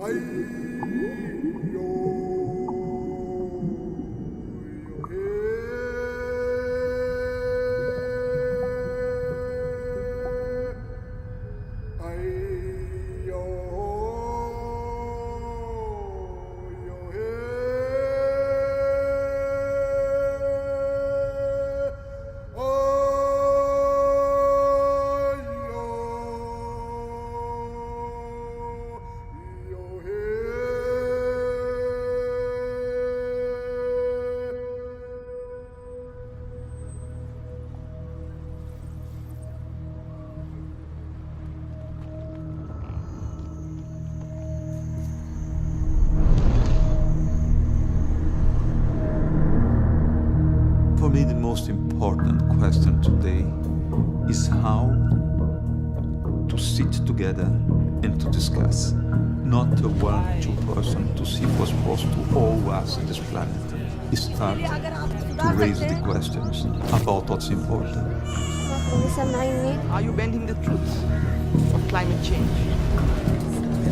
For me, the most important question today is how to sit together and to discuss. Not a one, two person to see what's supposed to all us on this planet. Start to raise the questions about what's important. Are you bending the truth of climate change?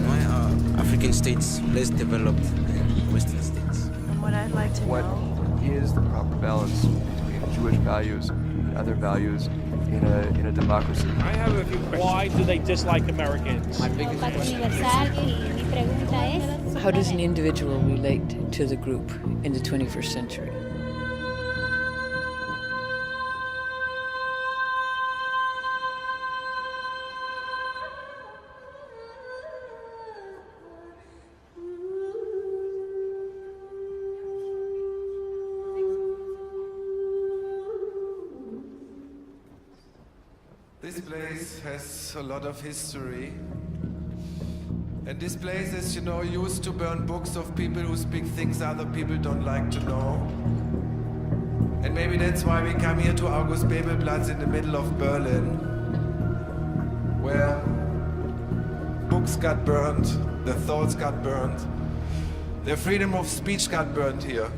Why are African states less developed than Western states? And what I'd like to know is the proper balance between Jewish values and other values in a democracy. I have a few questions. Why do they dislike Americans? My biggest question is, how does an individual relate to the group in the 21st century? This place has a lot of history. And this place is, used to burn books of people who speak things other people don't like to know. And maybe that's why we come here to August Bebelplatz in the middle of Berlin, where books got burned, their thoughts got burned, their freedom of speech got burned here.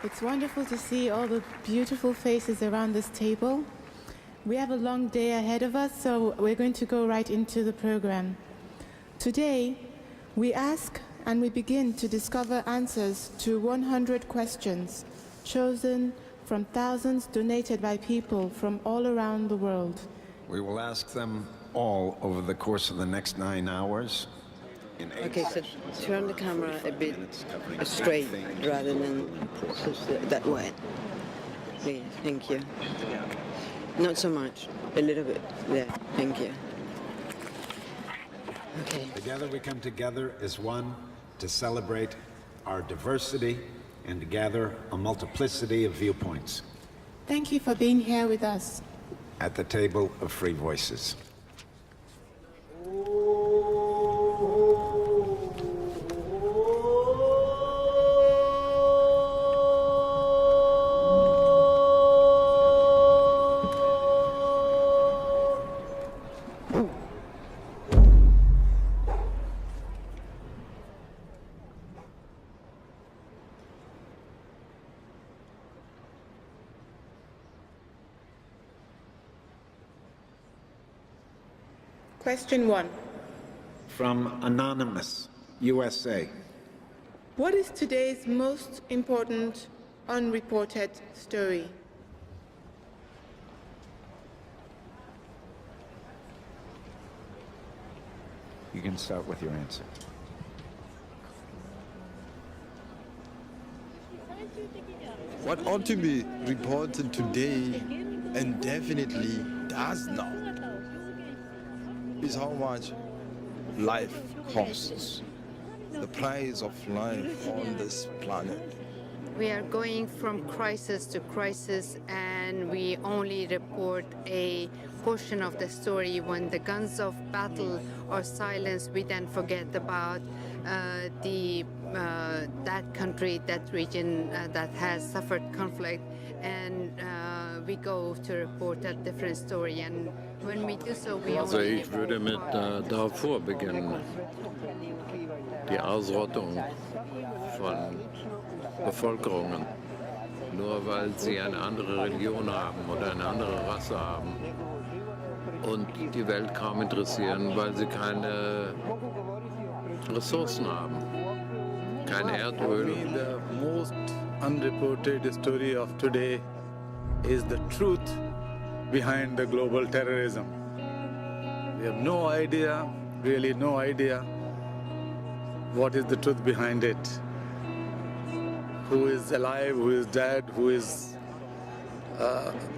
It's wonderful to see all the beautiful faces around this table. We have a long day ahead of us, so we're going to go right into the program. Today, we ask and we begin to discover answers to 100 questions chosen from thousands donated by people from all around the world. We will ask them all over the course of the next 9 hours. Okay, so turn the camera a bit straight rather than that way. Please, thank you. Not so much, a little bit there, thank you. Okay. Together we come together as one to celebrate our diversity and to gather a multiplicity of viewpoints. Thank you for being here with us. At the table of free voices. Question 1. From Anonymous, USA. What is today's most important unreported story? You can start with your answer. What ought to be reported today, and definitely does not, is how much life costs, the price of life on this planet. We are going from crisis to crisis, and we only report a portion of the story. When the guns of battle are silenced, we then forget about that country, that region that has suffered conflict, and we go to report a different story. And when we do so, we Also only ich würde mit Darfur beginnen. Die Ausrottung von Bevölkerungen, nur weil sie eine andere Religion haben oder eine andere Rasse haben und die Welt kaum interessieren, weil sie keine Ressourcen haben, kein Erdöl. The most unreported story of today is the truth behind the global terrorism. We have no idea, really no idea, what is the truth behind it. Who is alive, who is dead, who is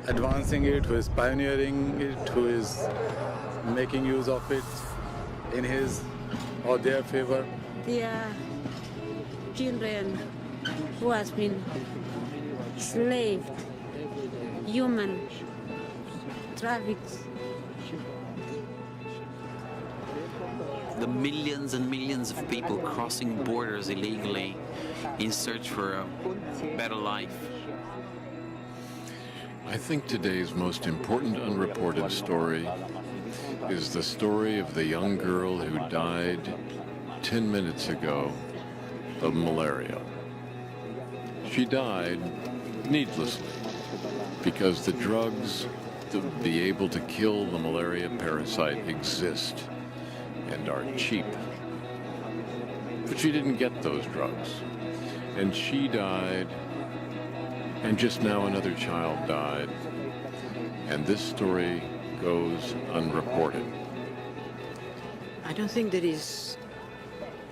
advancing it, who is pioneering it, who is making use of it in his or their favor. There are children who has been enslaved, human trafficked. The millions and millions of people crossing borders illegally in search for a better life. I think today's most important unreported story is the story of the young girl who died 10 minutes ago of malaria. She died needlessly because the drugs to be able to kill the malaria parasite exist and are cheap. But she didn't get those drugs. And she died, and just now another child died. And this story goes unreported. I don't think that is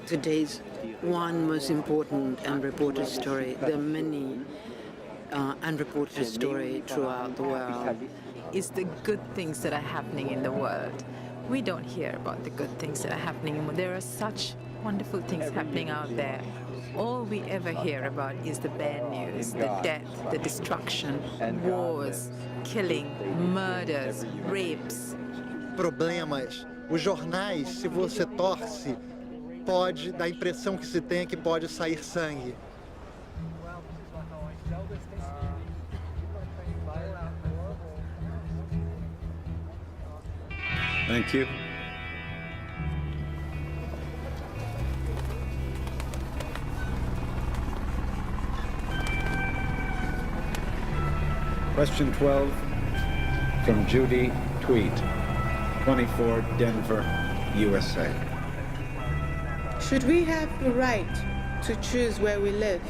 today's one most important unreported story. There are many unreported stories throughout the world. Is the good things that are happening in the world. We don't hear about the good things that are happening. There are such wonderful things happening out there. All we ever hear about is the bad news, the death, the destruction, wars, killing, murders, rapes. Problemas. Os jornais, se você torce, pode dar a impressão que se tem que pode sair sangue. Thank you. Question 12 from Judy Tweet, 24 Denver, USA. Should we have the right to choose where we live?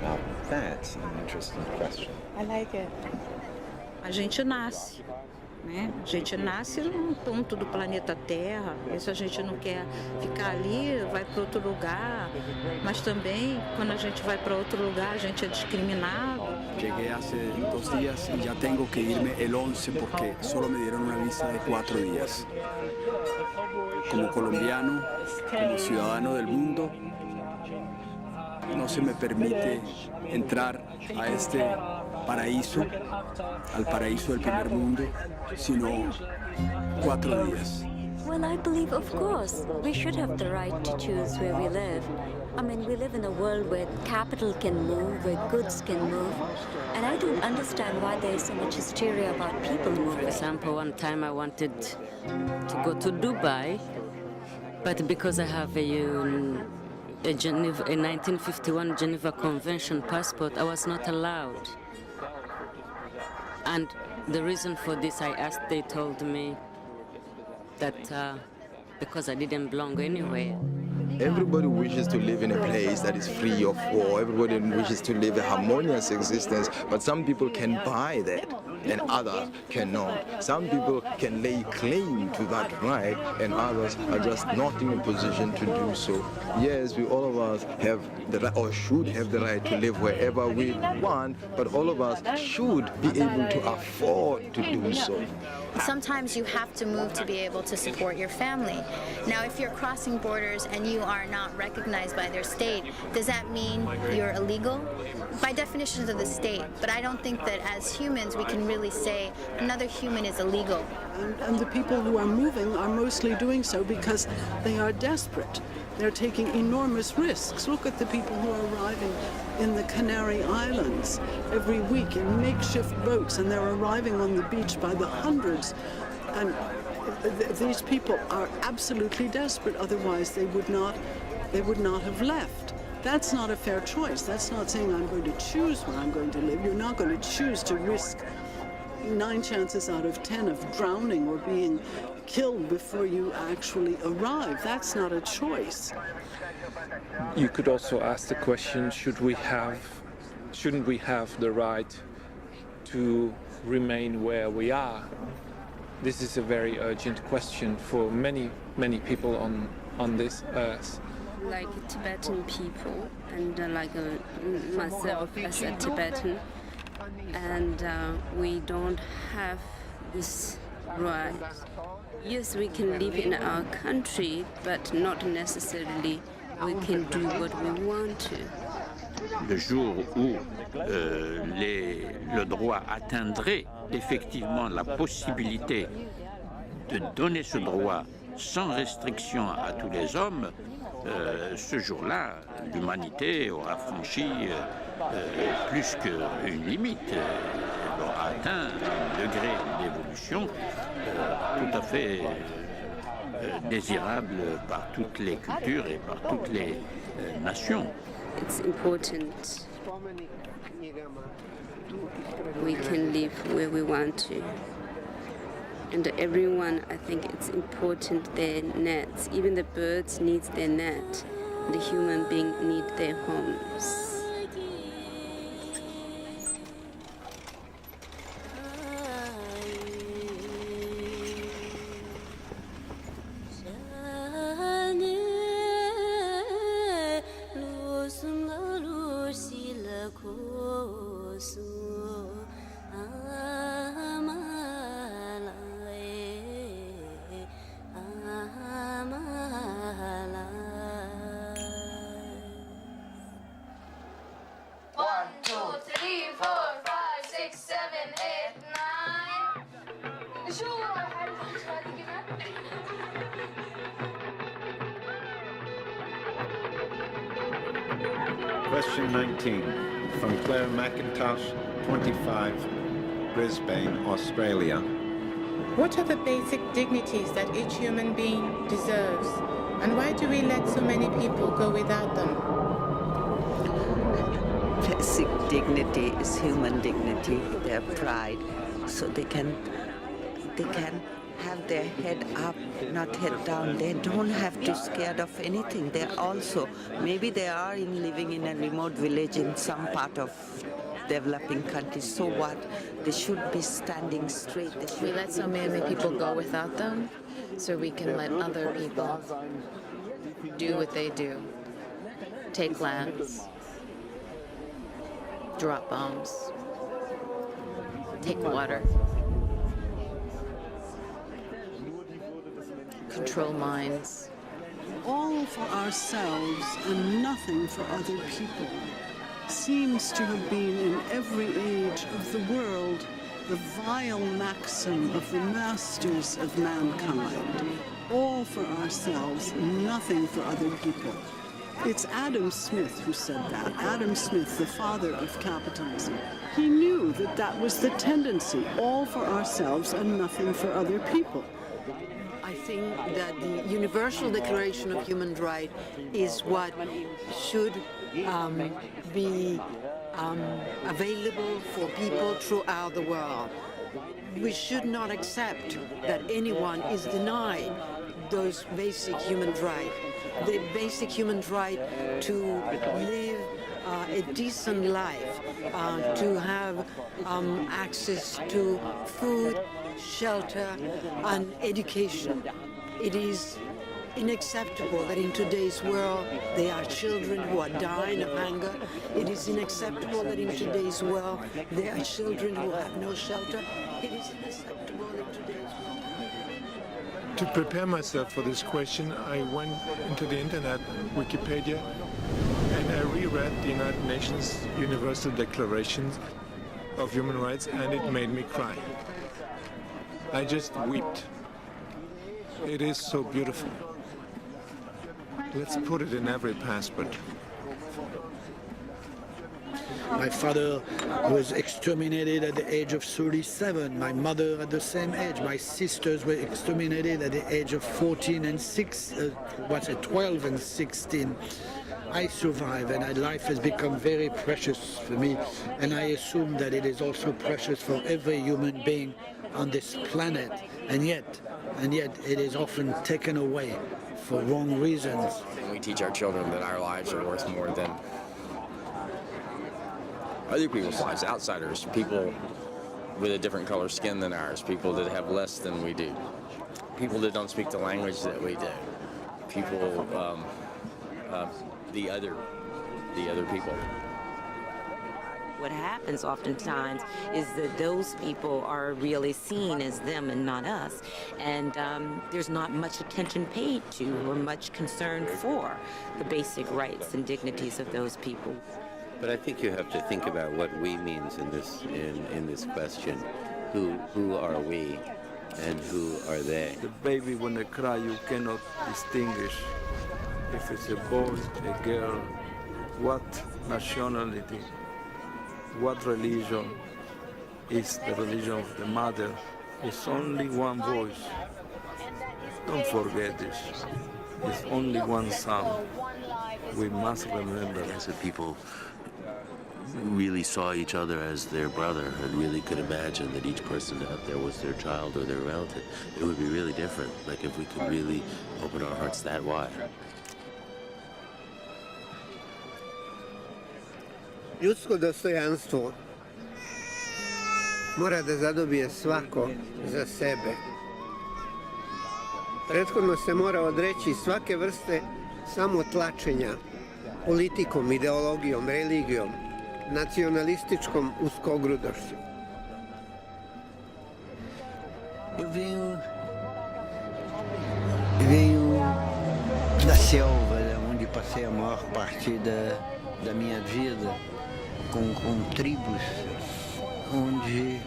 Now that's an interesting question. I like it. A gente nasce, né? A gente nasce num ponto do planeta Terra. E se a gente não quer ficar ali, vai para outro lugar. Mas também, quando a gente vai para outro lugar, a gente é discriminado. Llegué hace 2 días y ya tengo que irme el 11 porque solo me dieron una visa de 4 días. Como colombiano, como ciudadano del mundo, no se me permite entrar a este paraíso, al paraíso del primer mundo, sino 4 días. Well, I believe, of course, we should have the right to choose where we live. I mean, we live in a world where capital can move, where goods can move, and I don't understand why there is so much hysteria about people moving. For example, one time I wanted to go to Dubai, but because I have a 1951 Geneva Convention passport, I was not allowed. And the reason for this, I asked, they told me that because I didn't belong anywhere. Everybody wishes to live in a place that is free of war. Everybody wishes to live a harmonious existence, but some people can buy that. and others cannot. Some people can lay claim to that right and others are just not in a position to do so. Yes, we all of us have the right or should have the right to live wherever we want, but all of us should be able to afford to do so. Sometimes you have to move to be able to support your family. Now, if you're crossing borders and you are not recognized by their state, does that mean you're illegal? By definitions of the state, but I don't think that as humans we can really say another human is illegal. And the people who are moving are mostly doing so because they are desperate. They're taking enormous risks. Look at the people who are arriving in the Canary Islands every week in makeshift boats, and they're arriving on the beach by the hundreds. And these people are absolutely desperate. Otherwise, they would not have left. That's not a fair choice. That's not saying I'm going to choose where I'm going to live. You're not going to choose to risk 9 chances out of 10 of drowning or being killed before you actually arrive. That's not a choice. You could also ask the question, shouldn't we have the right to remain where we are? This is a very urgent question for many, many people on this earth. Like Tibetan people and like myself as a Tibetan, and we don't have this right. Yes, we can live in our country, but not necessarily we can do what we want to. Le jour où le droit atteindrait effectivement la possibilité de donner ce droit sans restriction à tous les hommes, ce jour-là, l'humanité aura franchi plus qu'une limite. Elle aura atteint un degré d'évolution tout à fait désirable par toutes les cultures et par toutes les nations. It's important we can live where we want to. And everyone, I think it's important their nets. Even the birds need their net. The human being need their homes. Question 19 from Claire McIntosh, 25, Brisbane, Australia. What are the basic dignities that each human being deserves? And why do we let so many people go without them? Basic dignity is human dignity, their pride, so they can have their head up, not head down. They don't have to be scared of anything. They're also, maybe they are living in a remote village in some part of developing countries. So what? They should be standing straight. We let so many people go without them, so we can let other people do what they do. Take lands, drop bombs, take water, control minds. All for ourselves and nothing for other people seems to have been in every age of the world the vile maxim of the masters of mankind. All for ourselves, nothing for other people. It's Adam Smith who said that. Adam Smith, the father of capitalism. He knew that that was the tendency, all for ourselves and nothing for other people. I think that the Universal Declaration of Human Rights is what should be available for people throughout the world. We should not accept that anyone is denied those basic human rights. The basic human right to live a decent life, to have access to food, shelter, and education. It is unacceptable that in today's world there are children who are dying of hunger. It is unacceptable that in today's world there are children who have no shelter. It is unacceptable in today's world. To prepare myself for this question, I went into the internet, Wikipedia, and I reread the United Nations Universal Declaration of Human Rights, and it made me cry. I just wept. It is so beautiful. Let's put it in every passport. My father was exterminated at the age of 37. My mother at the same age. My sisters were exterminated at the age of 14 and 12 and 16. I survived, and life has become very precious for me, and I assume that it is also precious for every human being on this planet, and yet it is often taken away for wrong reasons. We teach our children that our lives are worth more than other people's lives, outsiders, people with a different color skin than ours, people that have less than we do, people that don't speak the language that we do, people, the other people. What happens oftentimes is that those people are really seen as them and not us, and there's not much attention paid to or much concern for the basic rights and dignities of those people. But I think you have to think about what we means in this question. Who are we and who are they? The baby, when they cry, you cannot distinguish if it's a boy, a girl, what nationality, what religion is the religion of the mother. It's only one voice. Don't forget this. It's only one sound. We must remember that. So people really saw each other as their brother and really could imagine that each person out there was their child or their relative. It would be really different, like if we could really open our hearts that wide. Ljudsko dostojanstvo mora da zadobije svako za sebe. Prethodno se mora odreći svake vrste samotlačenja politikom, ideologijom, religijom, nacionalističkom uskogrudošću. Eu venho da selva, onde passei a maior parte da minha vida, com tribos, onde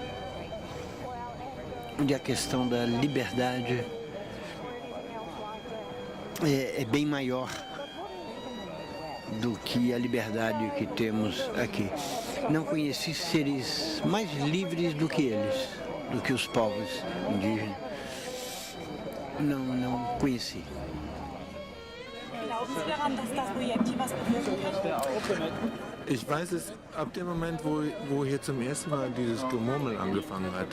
a questão da liberdade é bem maior do que a liberdade que temos aqui. Não conheci seres mais livres do que eles, do que os povos indígenas. Não conheci. Glauben Sie daran, dass das Projekt hier was bewirken kann? Ich weiß es ab dem Moment, wo hier zum ersten Mal dieses Gemurmel angefangen hat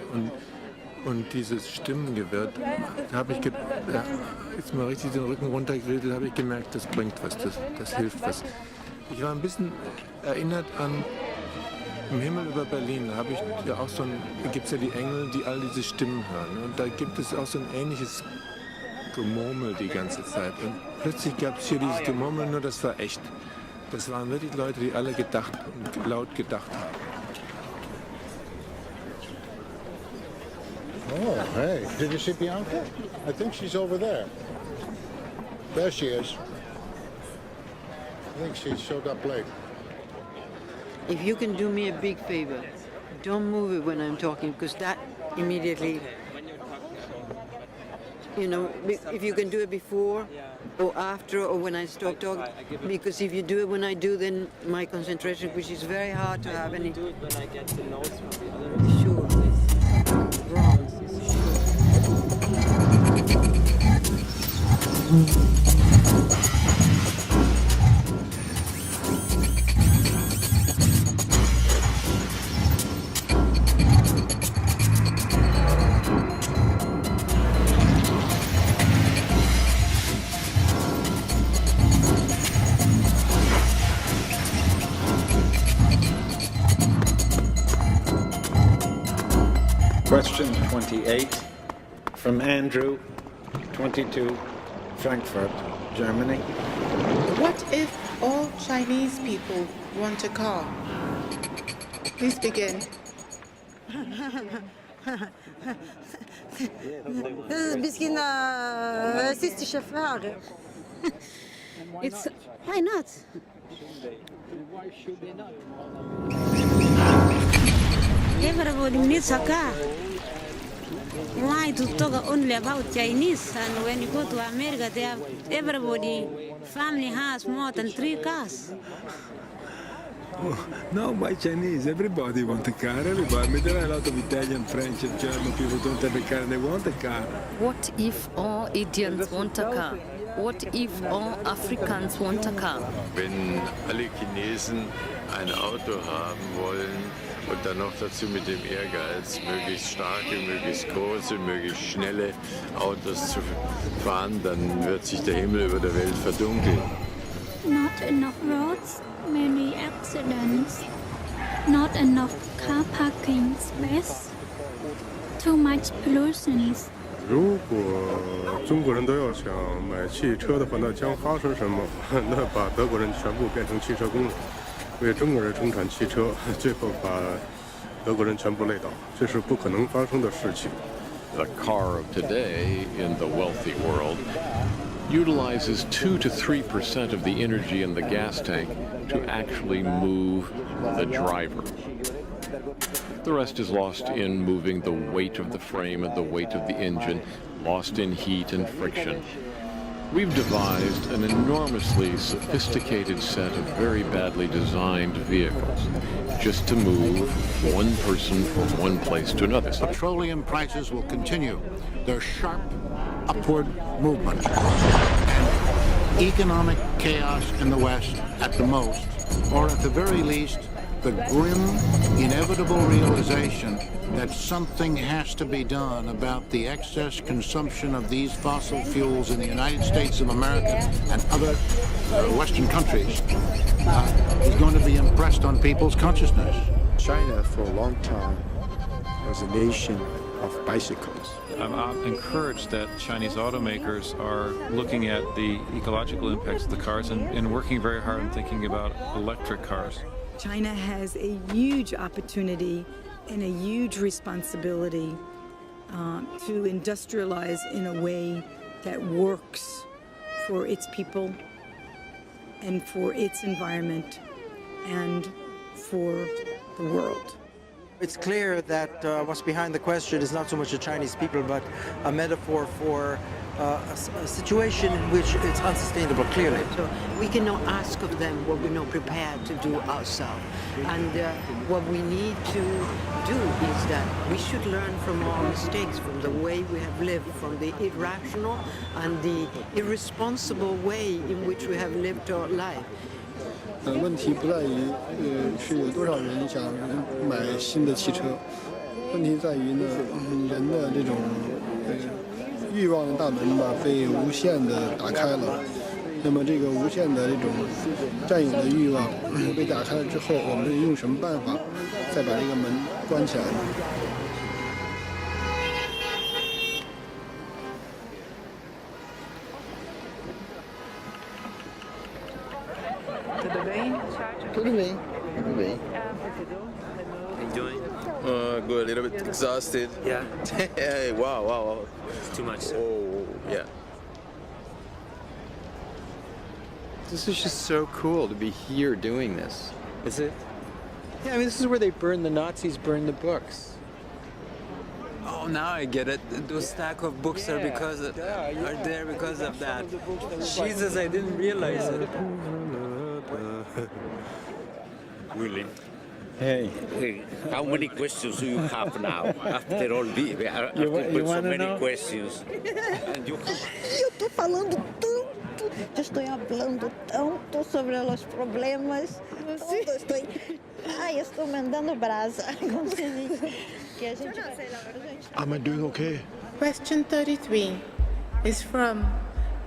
und dieses Stimmengewirr, habe ich jetzt mal richtig den Rücken runtergeredet, habe ich gemerkt, das bringt was, das hilft was. Ich war ein bisschen erinnert an Im Himmel über Berlin, habe ich ja auch gibt es ja die Engel, die all diese Stimmen hören. Und da gibt es auch so ein ähnliches Gemurmel die ganze Zeit. Und plötzlich gab es hier dieses Gemurmel, nur das war echt. Das waren wirklich Leute, die alle gedacht und laut gedacht haben. Oh, hey, did you see Bianca? I think she's over there. There she is. I think she showed up late. If you can do me a big favor, don't move it when I'm talking, because that immediately, if you can do it before or after or when I stop talking, because if you do it when I do, then my concentration, which is very hard to have any. Do it when I get the notes from the other. Sure. Wrong. Question 28 from Andrew, 22, Frankfurt, Germany. What if all Chinese people want a car? Please begin. It's why not? Everybody needs a car. Why to talk only about Chinese? And when you go to America, they have everybody family has more than 3 cars. No, why Chinese? Everybody want a car. Everybody. There are a lot of Italian, French, and German people don't have a car and they want a car. What if all Indians want a car? What if all Africans want a car? Wenn alle Chinesen ein Auto haben wollen und dann noch dazu mit dem Ehrgeiz, möglichst starke, möglichst große, möglichst schnelle Autos zu fahren, dann wird sich der Himmel über der Welt verdunkeln. Not enough roads, many accidents, not enough car parking space, too much pollution. 如果中国人都要想买汽车的话，那将发生什么？那把德国人全部变成汽车工人，为中国人生产汽车，最后把德国人全部累倒，这是不可能发生的事情。The car of today in the wealthy world utilizes 2 to 3% of the energy in the gas tank to actually move the driver. The rest is lost in moving the weight of the frame and the weight of the engine, lost in heat and friction. We've devised an enormously sophisticated set of very badly designed vehicles just to move one person from one place to another. Petroleum prices will continue their sharp upward movement. And economic chaos in the West at the most, or at the very least, the grim, inevitable realization that something has to be done about the excess consumption of these fossil fuels in the United States of America and other Western countries is going to be impressed on people's consciousness. China, for a long time, was a nation of bicycles. I'm encouraged that Chinese automakers are looking at the ecological impacts of the cars and working very hard on thinking about electric cars. China has a huge opportunity and a huge responsibility to industrialize in a way that works for its people and for its environment and for the world. It's clear that what's behind the question is not so much the Chinese people, but a metaphor for a situation in which it's unsustainable, clearly. So we cannot ask of them what we're not prepared to do ourselves. And what we need to do is that we should learn from our mistakes, from the way we have lived, from the irrational and the irresponsible way in which we have lived our life. 问题不在于是有多少人想买新的汽车，问题在于呢人的这种欲望的大门吧被无限的打开了，那么这个无限的这种占有的欲望被打开了之后，我们是用什么办法再把这个门关起来呢？ Tudo bem. Enjoying? Good. A little bit exhausted. Yeah. Hey, wow. It's too much. Oh, yeah. This is just so cool to be here doing this. Is it? Yeah, I mean, this is where the Nazis burned the books. Oh, now I get it. Those stack of books are there because of that. Jesus, I didn't realize it. Willie. Hey, how many questions do you have now? After all the, after so many questions. Eu estou falando tanto, estou falando tanto sobre os problemas. Estou mandando brasa. Am I doing okay? Question 33 is from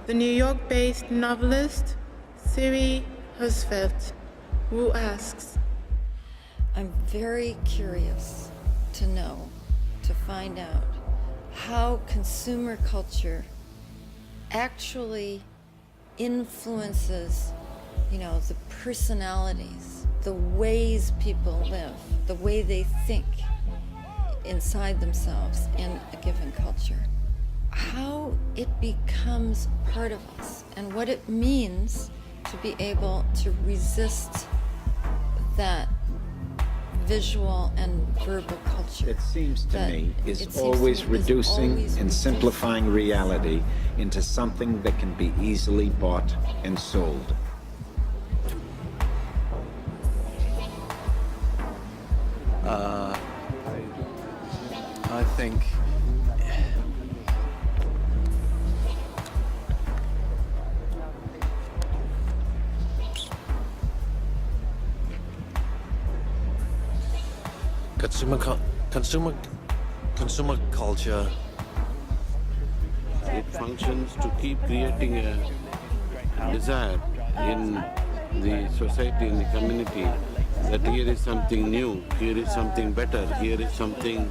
the New York-based novelist Siri Husfeldt, who asks, I'm very curious to know, to to find out how consumer culture actually influences, the personalities, the ways people live, the way they think inside themselves in a given culture. How it becomes part of us and what it means to be able to resist that visual and verbal culture. It seems to me is always reducing and simplifying reality into something that can be easily bought and sold. I think consumer culture. It functions to keep creating a desire in the society, in the community, that here is something new, here is something better, here is something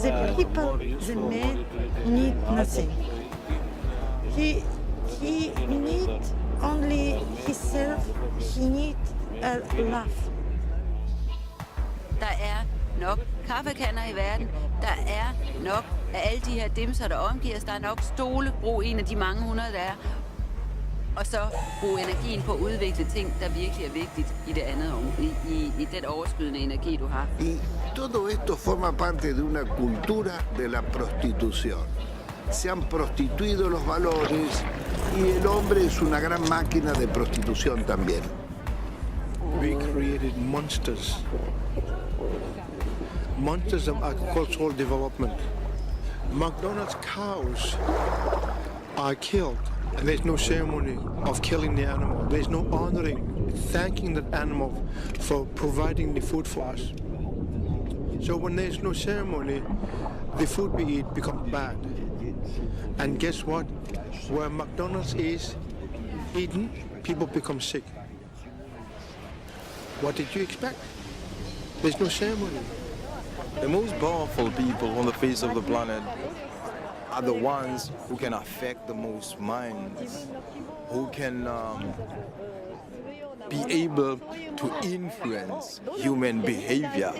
The people, the man, need nothing. He need only himself. He need a love. Der er nok kaffekanner i verden. Der er nok af alle de her dimser, der omgiver os. Der er nok stole. Brug en af de mange hundrede, der er. Og så bruge energien på at udvikle ting, der virkelig er vigtigt i det andet, i den overskydende energi, du har. Y todo esto forma parte de una cultura de la prostitución. Se han prostituido los valores y el hombre es una gran máquina de prostitución también. We created monsters of agricultural development. McDonald's cows are killed, and there's no ceremony of killing the animal. There's no honoring, thanking that animal for providing the food for us. So when there's no ceremony, the food we eat becomes bad. And guess what? Where McDonald's is eaten, people become sick. What did you expect? There's no ceremony. The most powerful people on the face of the planet are the ones who can affect the most minds, who can be able to influence human behavior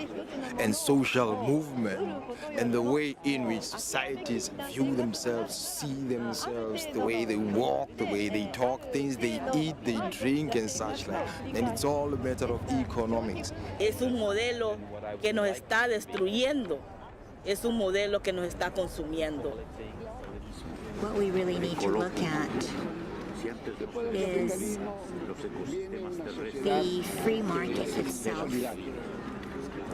and social movement and the way in which societies view themselves, see themselves, the way they walk, the way they talk, things they eat, they drink and such like. And it's all a matter of economics. Es un modelo que nos está destruyendo. Es un modelo que nos está consumiendo. What we really need to look at is the free market itself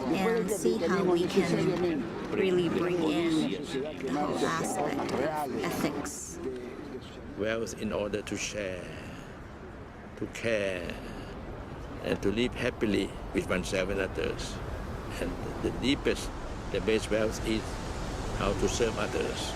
and see how we can really bring in the whole aspect of ethics. Wealth in order to share, to care, and to live happily with oneself and others. And the deepest, the best wealth is how to serve others.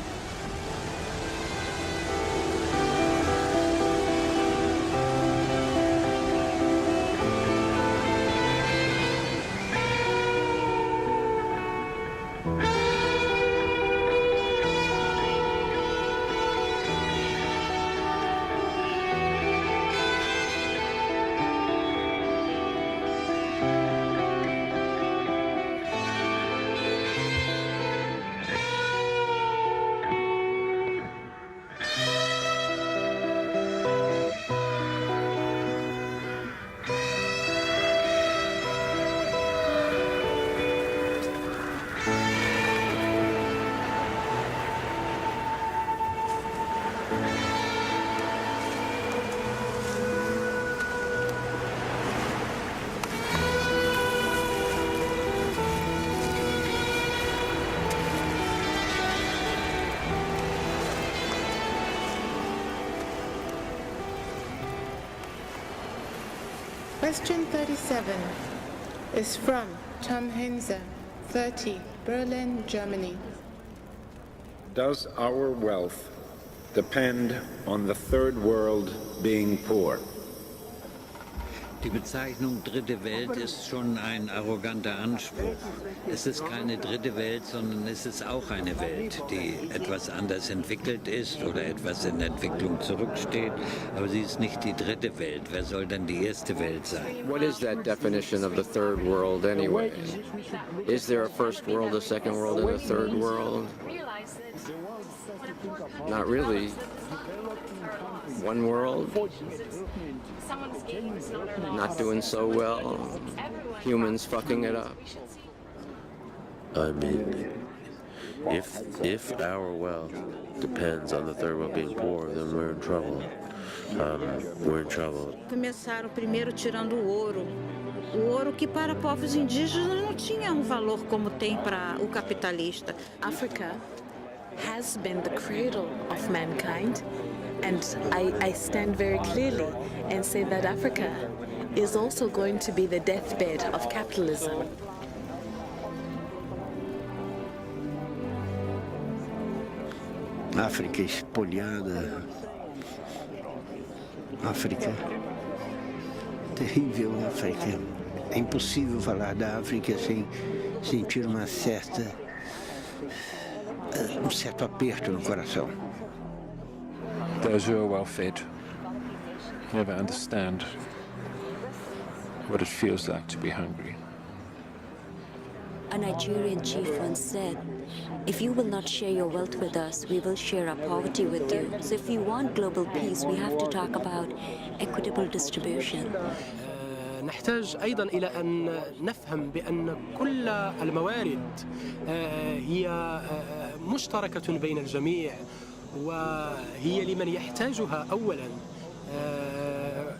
Question 37 is from Tom Henze, 30, Berlin, Germany. Does our wealth depend on the third world being poor? Die Bezeichnung Dritte Welt ist schon ein arroganter Anspruch. Es ist keine dritte Welt, sondern es ist auch eine Welt, die etwas anders entwickelt ist oder etwas in Entwicklung zurücksteht. Aber sie ist nicht die dritte Welt. Wer soll denn die erste Welt sein? What is that definition of the third world anyway? Is there a first world, a second world, and a third world? Not really. One world? Not doing so well. Humans fucking it up. I mean, if our wealth depends on the third world being poor, then we're in trouble. We're in trouble. Começaram primeiro tirando o ouro. O ouro que para povos indígenas não tinha valor como tem para o capitalista. Africa has been the cradle of mankind, and I stand very clearly and say that Africa is also going to be the deathbed of capitalism. África espolhada, África terrível, África. É impossível falar da África sem sentir um certo aperto no coração. Those who are well fed never understand what it feels like to be hungry. A Nigerian chief once said, "If you will not share your wealth with us, we will share our poverty with you." So if we want global peace, we have to talk about equitable distribution. نحتاج أيضا إلى أن نفهم بأن كل الموارد هي مشتركة بين الجميع، وهي لمن يحتاجها أولا.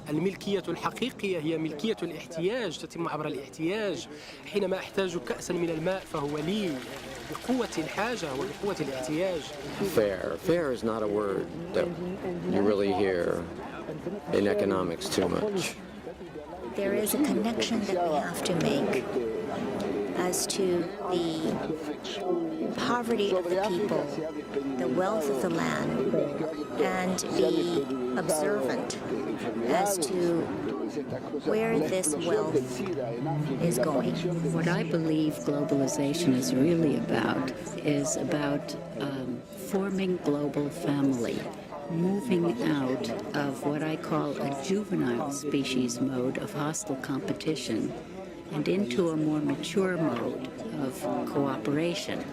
الملكية الحقيقية هي ملكية الاحتياج، تتم عبر الاحتياج. حينما أحتاج كأسا من الماء فهو لي بقوة الحاجة وبقوة الاحتياج. Fair. Fair is not a word that you really hear in economics too much. There is a connection that we have to make as to the poverty of the people, the wealth of the land, and be observant as to where this wealth is going. What I believe globalization is really about is about forming global family, moving out of what I call a juvenile species mode of hostile competition and into a more mature mode of cooperation.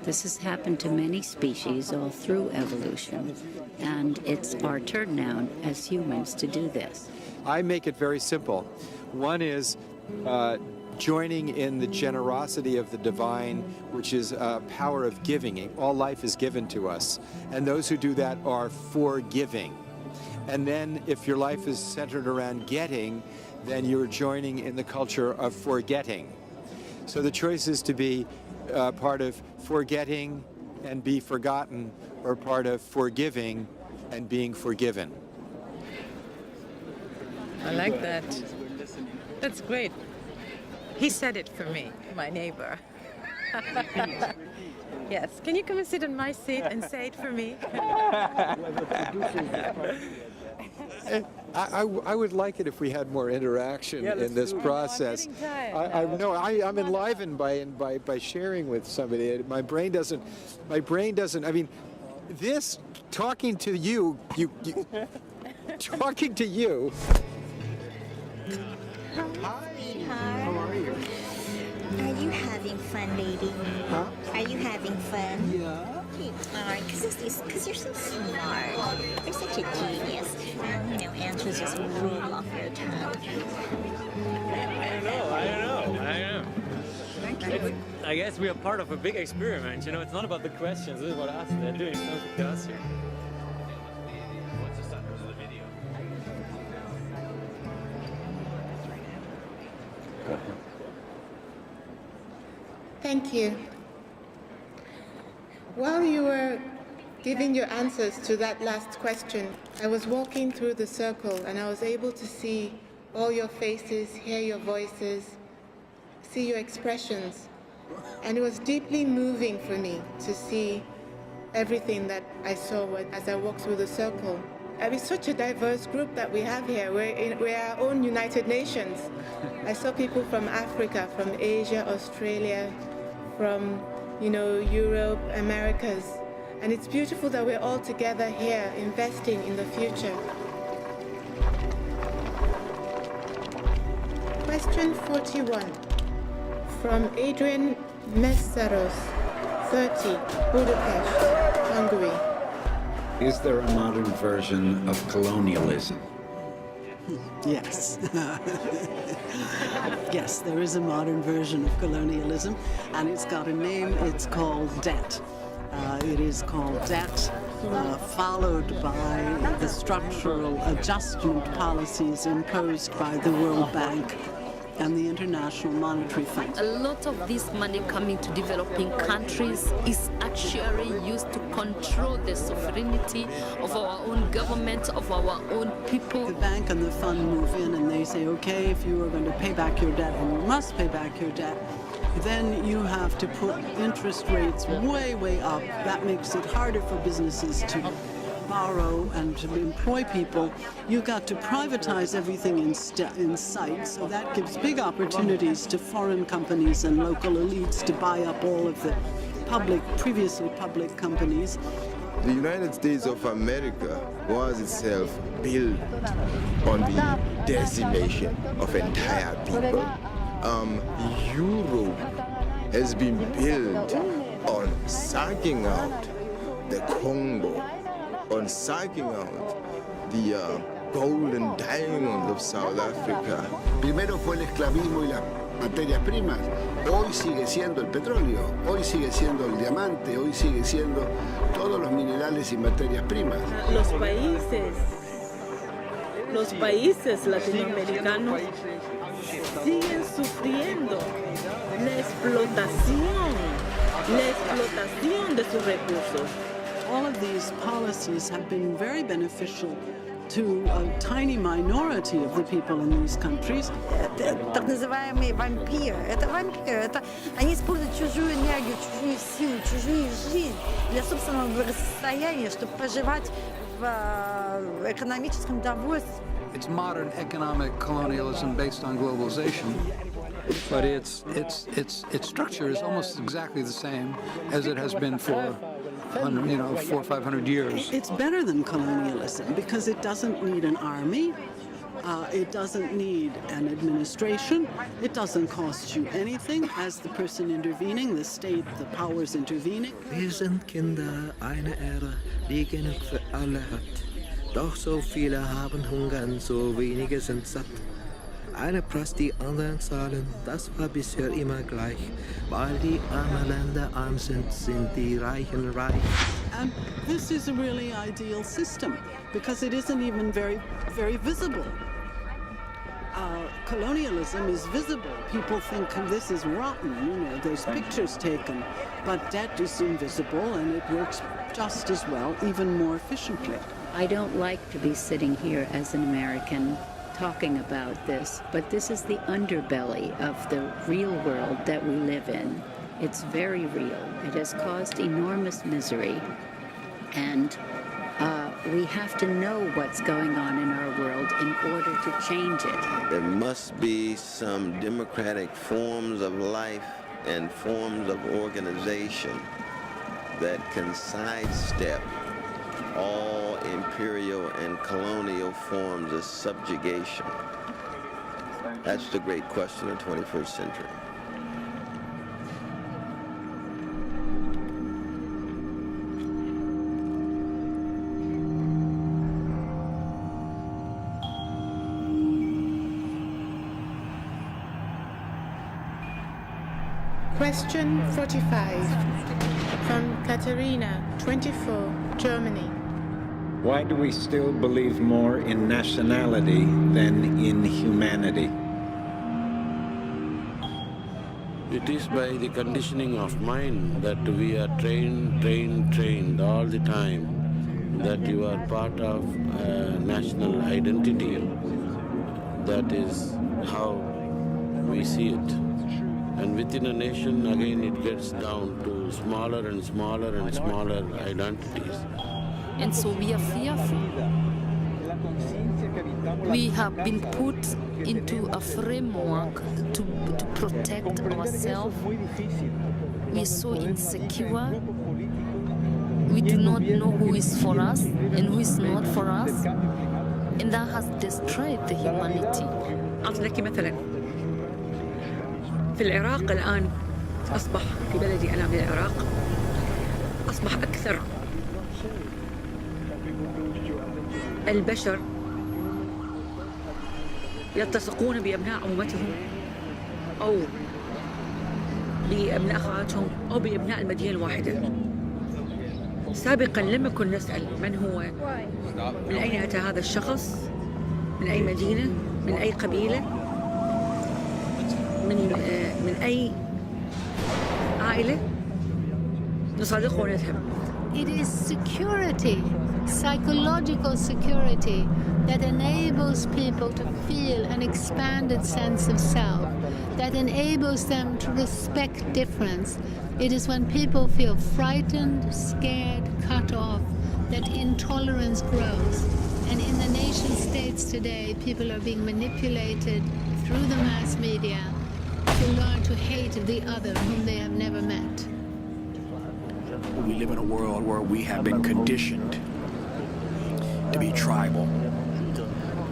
This has happened to many species all through evolution, and it's our turn now as humans to do this. I make it very simple. One is joining in the generosity of the divine, which is a power of giving. All life is given to us, and those who do that are forgiving. And then if your life is centered around getting, then you're joining in the culture of forgetting. So the choice is to be part of forgetting and be forgotten, or part of forgiving and being forgiven. I like that. That's great. He said it for me, my neighbor. Yes. Can you come and sit on my seat and say it for me? I would like it if we had more interaction in this process. I'm enlivened by sharing with somebody. My brain doesn't. I mean, this talking to you talking to you. Hi. How are you? Are you having fun, baby? Huh? Are you having fun? Yeah. You are, because you're so smart. You're such a genius. And, answers just roll off your tongue. I know. I guess we are part of a big experiment. It's not about the questions. This is about us. They're doing something to us here. What's the subtitles of the video? Thank you. While you were giving your answers to that last question, I was walking through the circle and I was able to see all your faces, hear your voices, see your expressions. And it was deeply moving for me to see everything that I saw as I walked through the circle. It's such a diverse group that we have here. We're our own United Nations. I saw people from Africa, from Asia, Australia, from, Europe, Americas. And it's beautiful that we're all together here investing in the future. Question 41 from Adrian Messeros, 30, Budapest, Hungary. Is there a modern version of colonialism? Yes. Yes, there is a modern version of colonialism, and it's got a name. It's called debt. It is called debt, followed by the structural adjustment policies imposed by the World Bank and the International Monetary Fund. A lot of this money coming to developing countries is actually used to control the sovereignty of our own government, of our own people. The bank and the fund move in and they say, okay, if you are going to pay back your debt, and you must pay back your debt, then you have to put interest rates way, way up. That makes it harder for businesses to borrow and to employ people. You got to privatize everything in sight, so that gives big opportunities to foreign companies and local elites to buy up all of the previously public companies. The United States of America was itself built on the decimation of entire people. Europe has been built on sucking out the Congo, on sucking out the golden diamonds of South Africa. Primero fue el esclavismo y las materias primas. Hoy sigue siendo el petróleo, hoy sigue siendo el diamante, hoy sigue siendo todos los minerales y materias primas. Los países latinoamericanos siguen sufriendo la explotación de sus recursos. All of these policies have been very beneficial to a tiny minority of the people in these countries. Так называемые вампиры. Это вампиры. Они используют чужую энергию, чужую силу, чужую жизнь для собственного благосостояния, чтобы проживать в экономическом довольстве. It's modern economic colonialism based on globalization, but its structure is almost exactly the same as it has been for 400 or 500 years. It's better than colonialism because it doesn't need an army. It doesn't need an administration. It doesn't cost you anything as the person intervening, the state, the powers intervening. Wir sind Kinder einer Ära, die genug für alle hat. Doch so viele haben Hunger und so wenige sind satt. Eine presst die anderen zahlen, das war bisher immer gleich. Weil die armen Länder arm sind, sind die Reichen reich. And this is a really ideal system because it isn't even very, very visible. Colonialism is visible. People think this is rotten, there's pictures taken. But debt is invisible and it works just as well, even more efficiently. I don't like to be sitting here as an American talking about this, but this is the underbelly of the real world that we live in. It's very real. It has caused enormous misery, and we have to know what's going on in our world in order to change it. There must be some democratic forms of life and forms of organization that can sidestep all imperial and colonial forms of subjugation. That's the great question of the 21st century. Question 45 from Katerina, 24, Germany. Why do we still believe more in nationality than in humanity? It is by the conditioning of mind that we are trained all the time, that you are part of a national identity. That is how we see it. And within a nation, again, it gets down to smaller and smaller and smaller identities. And so we are fearful We have been put into a framework to protect ourselves. We are so insecure. We do not know who is for us and who is not for us. And that has destroyed the humanity. أعطيك مثلا في العراق الآن أصبح في بلدي أنا من العراق أصبح أكثر البشر يلتصقون بأبناء عمومتهم أو بأبناء أخواتهم أو بأبناء المدينة الواحدة. سابقا لم يكن نسأل من هو، من أين أتى هذا الشخص، من أي مدينة، من أي قبيلة، من أي عائلة، نصادقه ونذهب. It is security, psychological security, that enables people to feel an expanded sense of self, that enables them to respect difference. It is when people feel frightened, scared, cut off, that intolerance grows. And in the nation states today, people are being manipulated through the mass media to learn to hate the other whom they have never met. We live in a world where we have been conditioned to be tribal,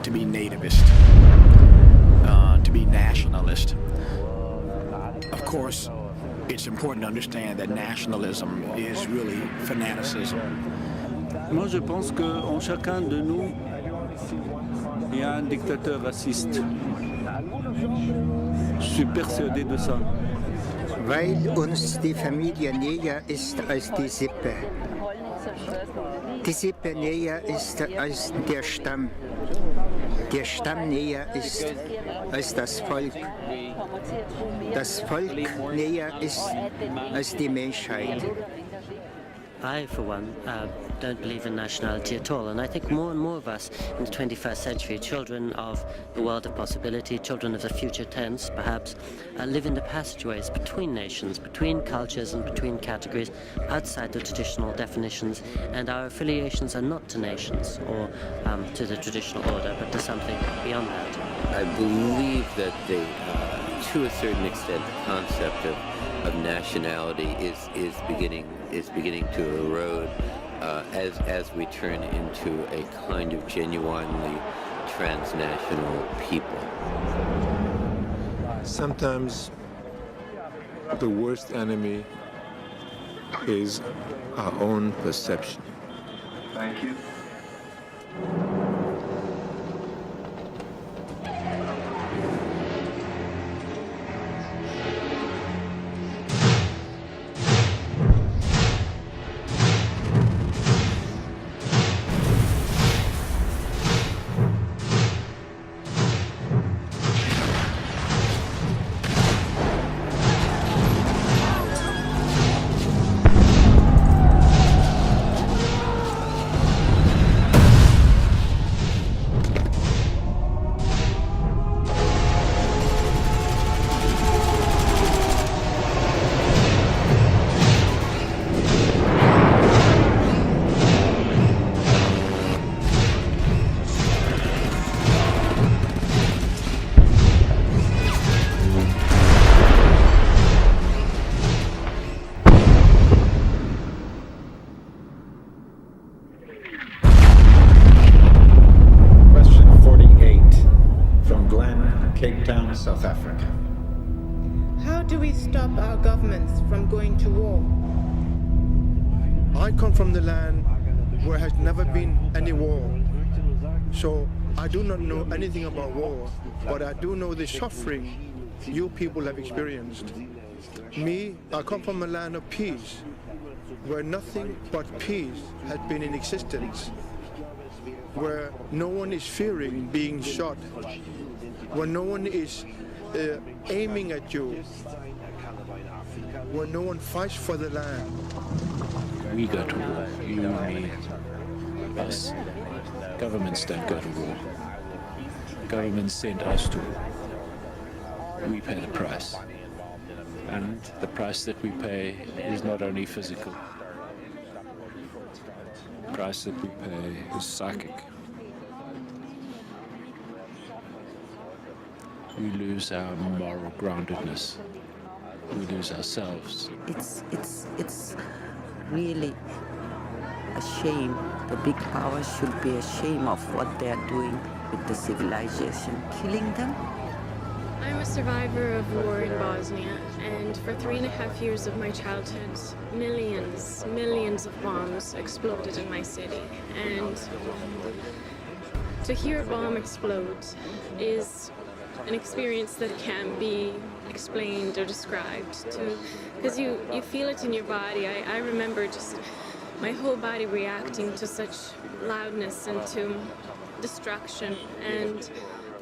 to be nativist, to be nationalist. Of course, it's important to understand that nationalism is really fanaticism. Moi, je pense qu'en chacun de nous, il y a un dictateur raciste. Je suis persuadé de ça. Weil uns die Familie näher ist als die Sippe. Die Sippe näher ist als der Stamm. Der Stamm näher ist als das Volk. Das Volk näher ist als die Menschheit. I, for one, don't believe in nationality at all, and I think more and more of us in the 21st century, children of the world of possibility, children of the future tense, perhaps, live in the passageways between nations, between cultures and between categories, outside the traditional definitions, and our affiliations are not to nations or to the traditional order, but to something beyond that. I believe that to a certain extent, the concept of nationality is beginning to erode as we turn into a kind of genuinely transnational people. Sometimes the worst enemy is our own perception. Thank you. South Africa. How do we stop our governments from going to war? I come from the land where has never been any war. So I do not know anything about war, but I do know the suffering you people have experienced. Me, I come from a land of peace, where nothing but peace has been in existence, where no one is fearing being shot, where no one is aiming at you, where no one fights for the land. We go to war, you, me, us. Governments don't go to war. Governments send us to war. We pay the price. And the price that we pay is not only physical. The price that we pay is psychic. we lose our moral groundedness. We lose ourselves. It's really a shame. The big powers should be ashamed of what they are doing with the civilization, killing them. I'm a survivor of war in Bosnia, and for 3.5 years of my childhood, millions of bombs exploded in my city. And to hear a bomb explode is an experience that can't be explained or described, because you feel it in your body. I remember just my whole body reacting to such loudness and to destruction, and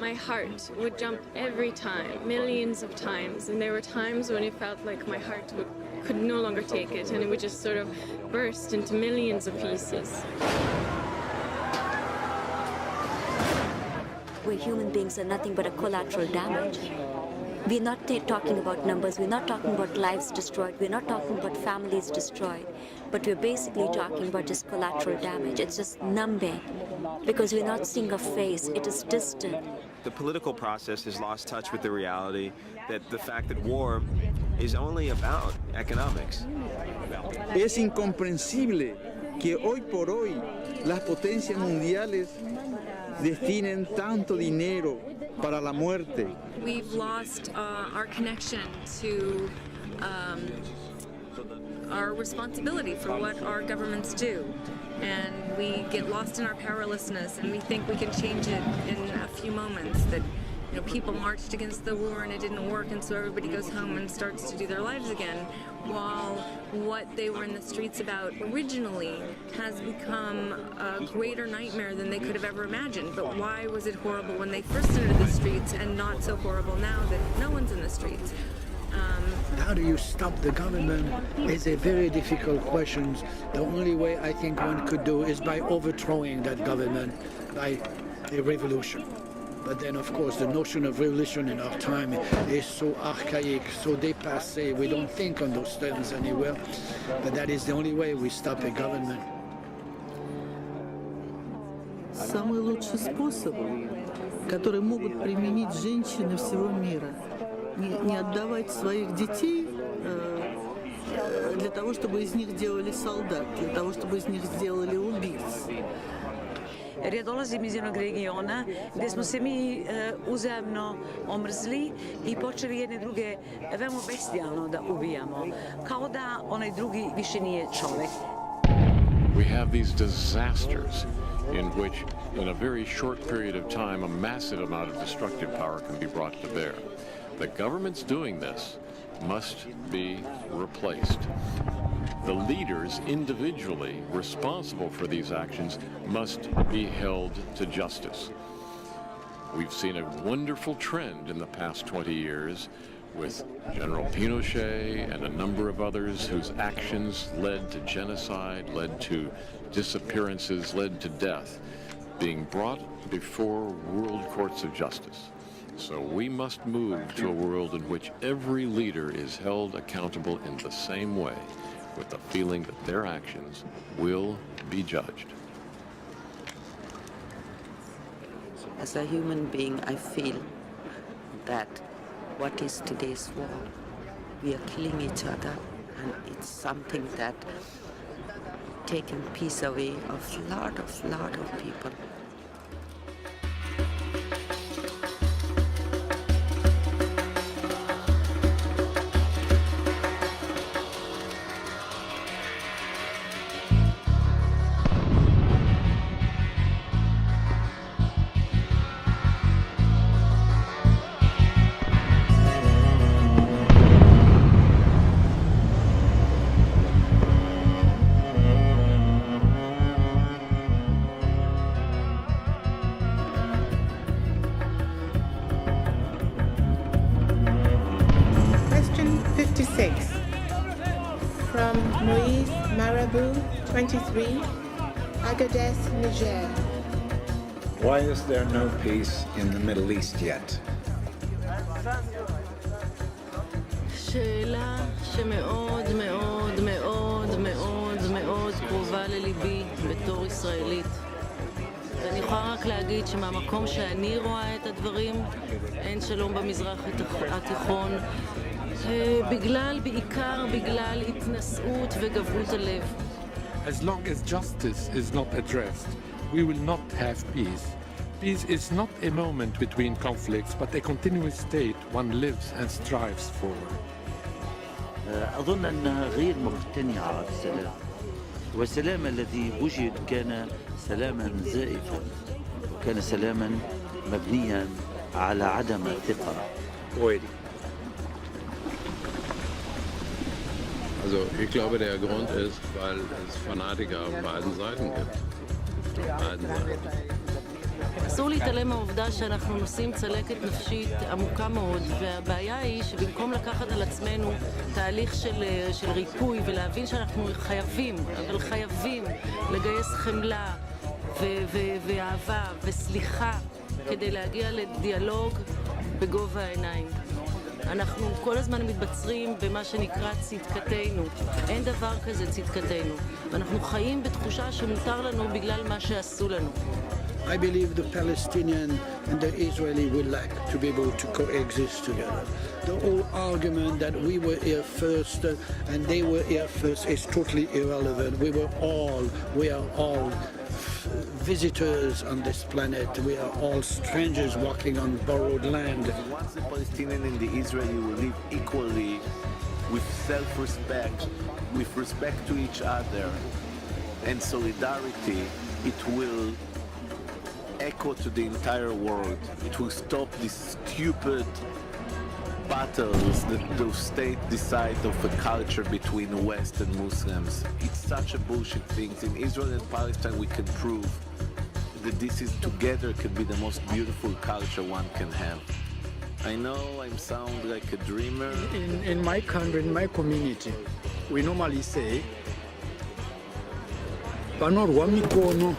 my heart would jump every time, millions of times, and there were times when it felt like my heart could no longer take it, and it would just sort of burst into millions of pieces. We human beings are nothing but a collateral damage. We're not talking about numbers, we're not talking about lives destroyed, we're not talking about families destroyed, but we're basically talking about just collateral damage. It's just numbing, because we're not seeing a face, it is distant. The political process has lost touch with the reality that the fact that war is only about economics. Es incomprensible que hoy por hoy las potencias mundiales destinen tanto dinero para la muerte. We've lost our connection to our responsibility for what our governments do. And we get lost in our powerlessness, and we think we can change it in a few moments, that people marched against the war and it didn't work, and so everybody goes home and starts to do their lives again, while what they were in the streets about originally has become a greater nightmare than they could have ever imagined. But why was it horrible when they first entered the streets and not so horrible now that no one's in the streets? How do you stop the government is a very difficult question. The only way I think one could do is by overthrowing that government by a revolution. But then, of course, the notion of revolution in our time is so archaic, so dépassé. We don't think on those terms anywhere. But that is the only way we stop a government. Самый лучший способ, который могут применить женщины всего мира, не отдавать своих детей для того, чтобы из них делали солдат, для того, чтобы из них сделали убийц. Jer ja dolazim iz jednog regiona gdje smo se mi uzajamno omrzli i počeli jedne druge veoma bestijalno da ubijamo, kao da onaj drugi više nije čovek. We have these disasters in which, in a very short period of time, a massive amount of destructive power can be brought to bear. The governments doing this must be replaced. The leaders individually responsible for these actions must be held to justice. We've seen a wonderful trend in the past 20 years with General Pinochet and a number of others whose actions led to genocide, led to disappearances, led to death, being brought before world courts of justice. So we must move to a world in which every leader is held accountable in the same way, with the feeling that their actions will be judged. As a human being, I feel that what is today's war? We are killing each other, and it's something that taking peace away of lot of people. From Moise Marabout, 23, Agadez, Niger. Why is there no peace in the Middle East yet? שאלה שמאוד מאוד מאוד מאוד מאוד קרובה לליבי בתור ישראלית. אני יכולה רק להגיד שמהמקום שאני רואה את הדברים, אין שלום במזרח התיכון, בעיקר בגלל התנשאות וגברות הלב. As long as justice is not addressed, we will not have peace. Peace is not a moment between conflicts, but a continuous state one lives and strives for. أظن أنها غير مقتنعة بالسلام، والسلام الذي وجد كان سلاما زائفا، وكان سلاما مبنيا على عدم الثقة. Also ich glaube, der Grund ist, weil es Fanatiker auf beiden Seiten gibt. Beiden Seiten. אסור להתעלם מהעובדה שאנחנו נושאים צלקת נפשית עמוקה מאוד, והבעיה היא שבמקום לקחת על עצמנו תהליך של ריפוי ולהבין שאנחנו חייבים לגייס חמלה ואהבה וסליחה כדי להגיע לדיאלוג בגובה העיניים. אנחנו כל הזמן מתבצרים במה שנקרא צדקתנו. אין דבר כזה צדקתנו. ואנחנו חיים בתחושה שמותר לנו בגלל מה שעשו לנו. I believe the Palestinian and the Israeli would like to be able to coexist together. The whole argument that we were here first and they were here first is totally irrelevant. We are all visitors on this planet. We are all strangers walking on borrowed land. Once the Palestinian and the Israeli will live equally with self-respect, with respect to each other and solidarity, it will echo to the entire world. It will stop these stupid battles that those states decide of a culture between West and Muslims. It's such a bullshit thing. In Israel and Palestine we can prove that this is together can be the most beautiful culture one can have. I know I sound like a dreamer. In my country, in my community, we normally say panorwa mikono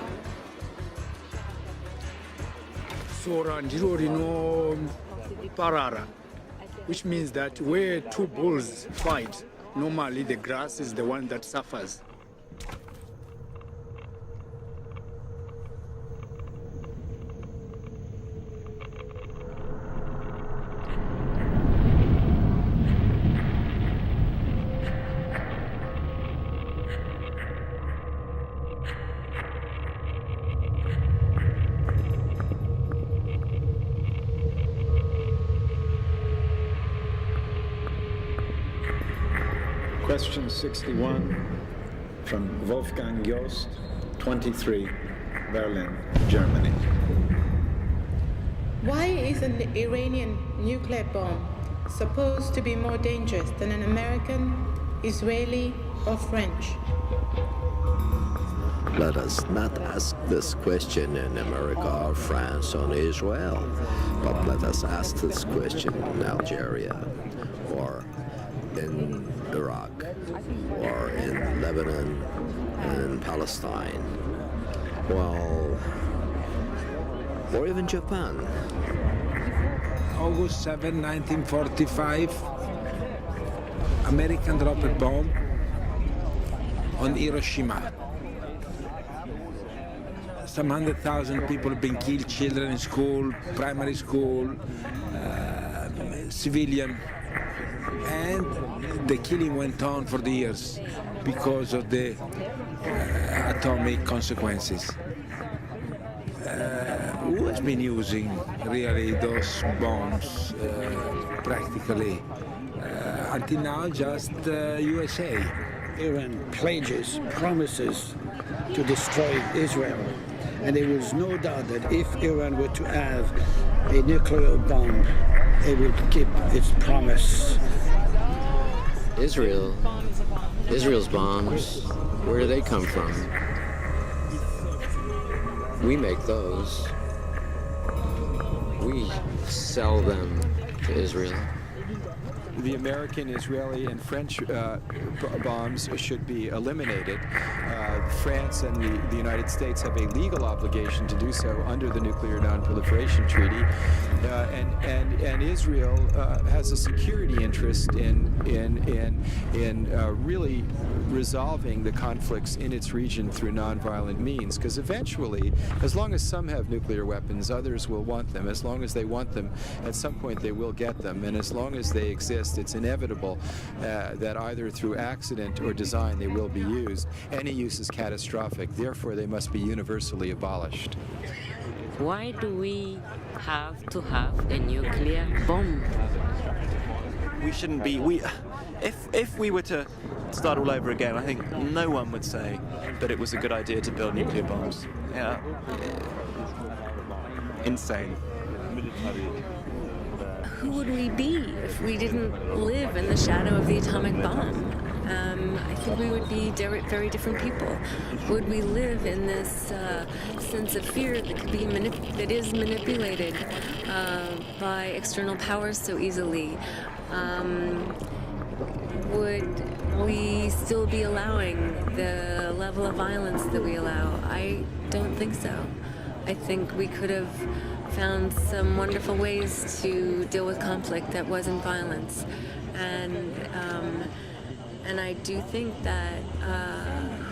sora ndiro rino parara, which means that where two bulls fight, normally the grass is the one that suffers. Question 61 from Wolfgang Jost, 23, Berlin, Germany. Why is an Iranian nuclear bomb supposed to be more dangerous than an American, Israeli, or French? Let us not ask this question in America or France or Israel, but let us ask this question in Algeria or in Iraq or in Lebanon and Palestine, well, or even Japan. August 7, 1945, American dropped a bomb on Hiroshima. Some 100,000 people have been killed, children in school, primary school, civilian. And the killing went on for the years because of the atomic consequences. Who has been using really those bombs practically? Until now, just USA. Iran pledges, promises to destroy Israel. And there was no doubt that if Iran were to have a nuclear bomb, it would keep its promise. Israel's bombs, where do they come from? We make those. We sell them to Israel. The American, Israeli, and French bombs should be eliminated. France and the United States have a legal obligation to do so under the Nuclear Non-Proliferation Treaty, and Israel has a security interest in in really resolving the conflicts in its region through nonviolent means. Because eventually, as long as some have nuclear weapons, others will want them. As long as they want them, at some point they will get them. And as long as they exist, it's inevitable that either through accident or design they will be used. Any use is catastrophic. Therefore, they must be universally abolished. Why do we have to have a nuclear bomb? We shouldn't be. If we were to start all over again, I think no one would say that it was a good idea to build nuclear bombs. Yeah. Insane. Who would we be if we didn't live in the shadow of the atomic bomb? I think we would be very different people. Would we live in this sense of fear that could be that is manipulated by external powers so easily? Would we still be allowing the level of violence that we allow? I don't think so. I think we could have found some wonderful ways to deal with conflict that wasn't violence. And I do think that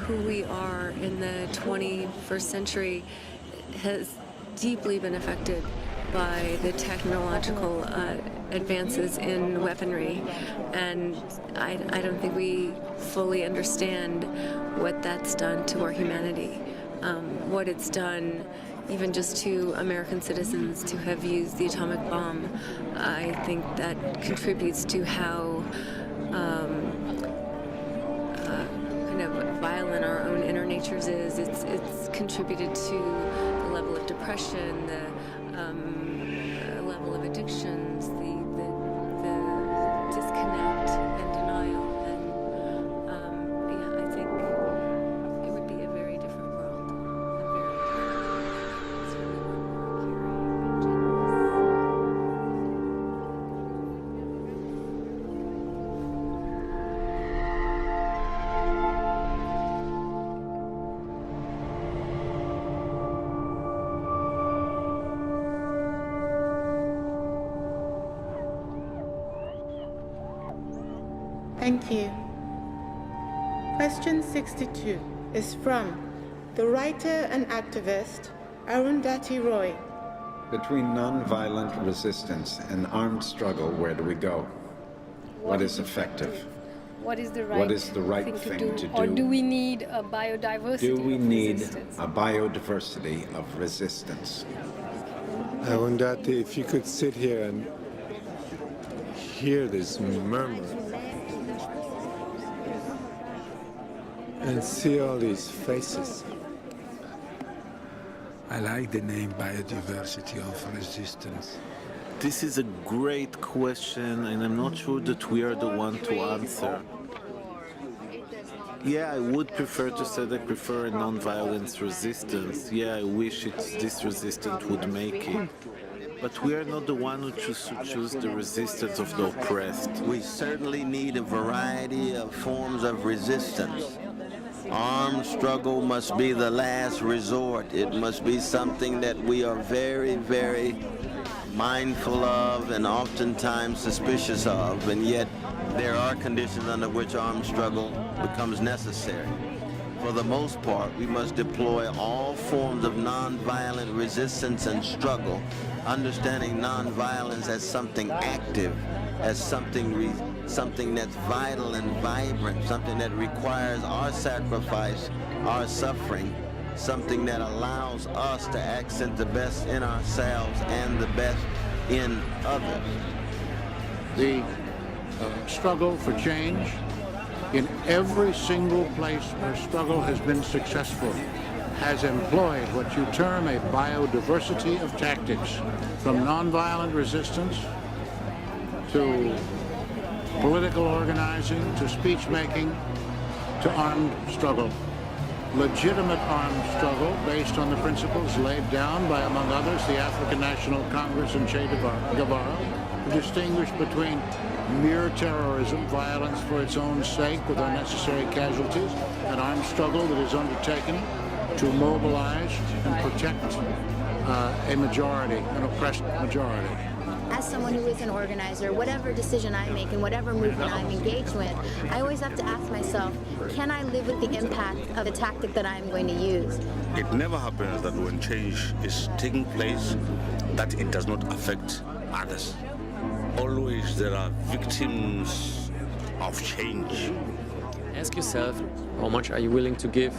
who we are in the 21st century has deeply been affected by the technological advances in weaponry. And I don't think we fully understand what that's done to our humanity, what it's done even just to American citizens to have used the atomic bomb. I think that contributes to how kind of violent our own inner natures is. It's contributed to the level of depression, the level of addictions, the disconnect and denial. And yeah, I think it would be a very different world. It's really one more Thank you. Question 62 is from the writer and activist Arundhati Roy. Between nonviolent resistance and armed struggle, where do we go? What is effective? What is the right thing to do? Or do we need a biodiversity Do we need resistance? a biodiversity of resistance? Arundhati, if you could sit here and hear this murmur and see all these faces. I like the name biodiversity of resistance. This is a great question, and I'm not sure that we are the one to answer. Yeah, I would prefer to say that I prefer a non-violence resistance. Yeah, I wish this resistance would make it. But we are not the one who choose the resistance of the oppressed. We certainly need a variety of forms of resistance. Armed struggle must be the last resort. It must be something that we are very, very mindful of and oftentimes suspicious of, and yet there are conditions under which armed struggle becomes necessary. For the most part, we must deploy all forms of nonviolent resistance and struggle, understanding nonviolence as something active, as something that's vital and vibrant, something that requires our sacrifice, our suffering, something that allows us to accent the best in ourselves and the best in others. The struggle for change in every single place where struggle has been successful has employed what you term a biodiversity of tactics, from nonviolent resistance to political organizing, to speech making, to armed struggle. Legitimate armed struggle based on the principles laid down by, among others, the African National Congress and Che Guevara, who distinguish between mere terrorism, violence for its own sake with unnecessary casualties, and armed struggle that is undertaken to mobilize and protect a majority, an oppressed majority. as someone who is an organizer, whatever decision I make and whatever movement I'm engaged with, I always have to ask myself, can I live with the impact of the tactic that I'm going to use? It never happens that when change is taking place, that it does not affect others. Always there are victims of change. Ask yourself, how much are you willing to give?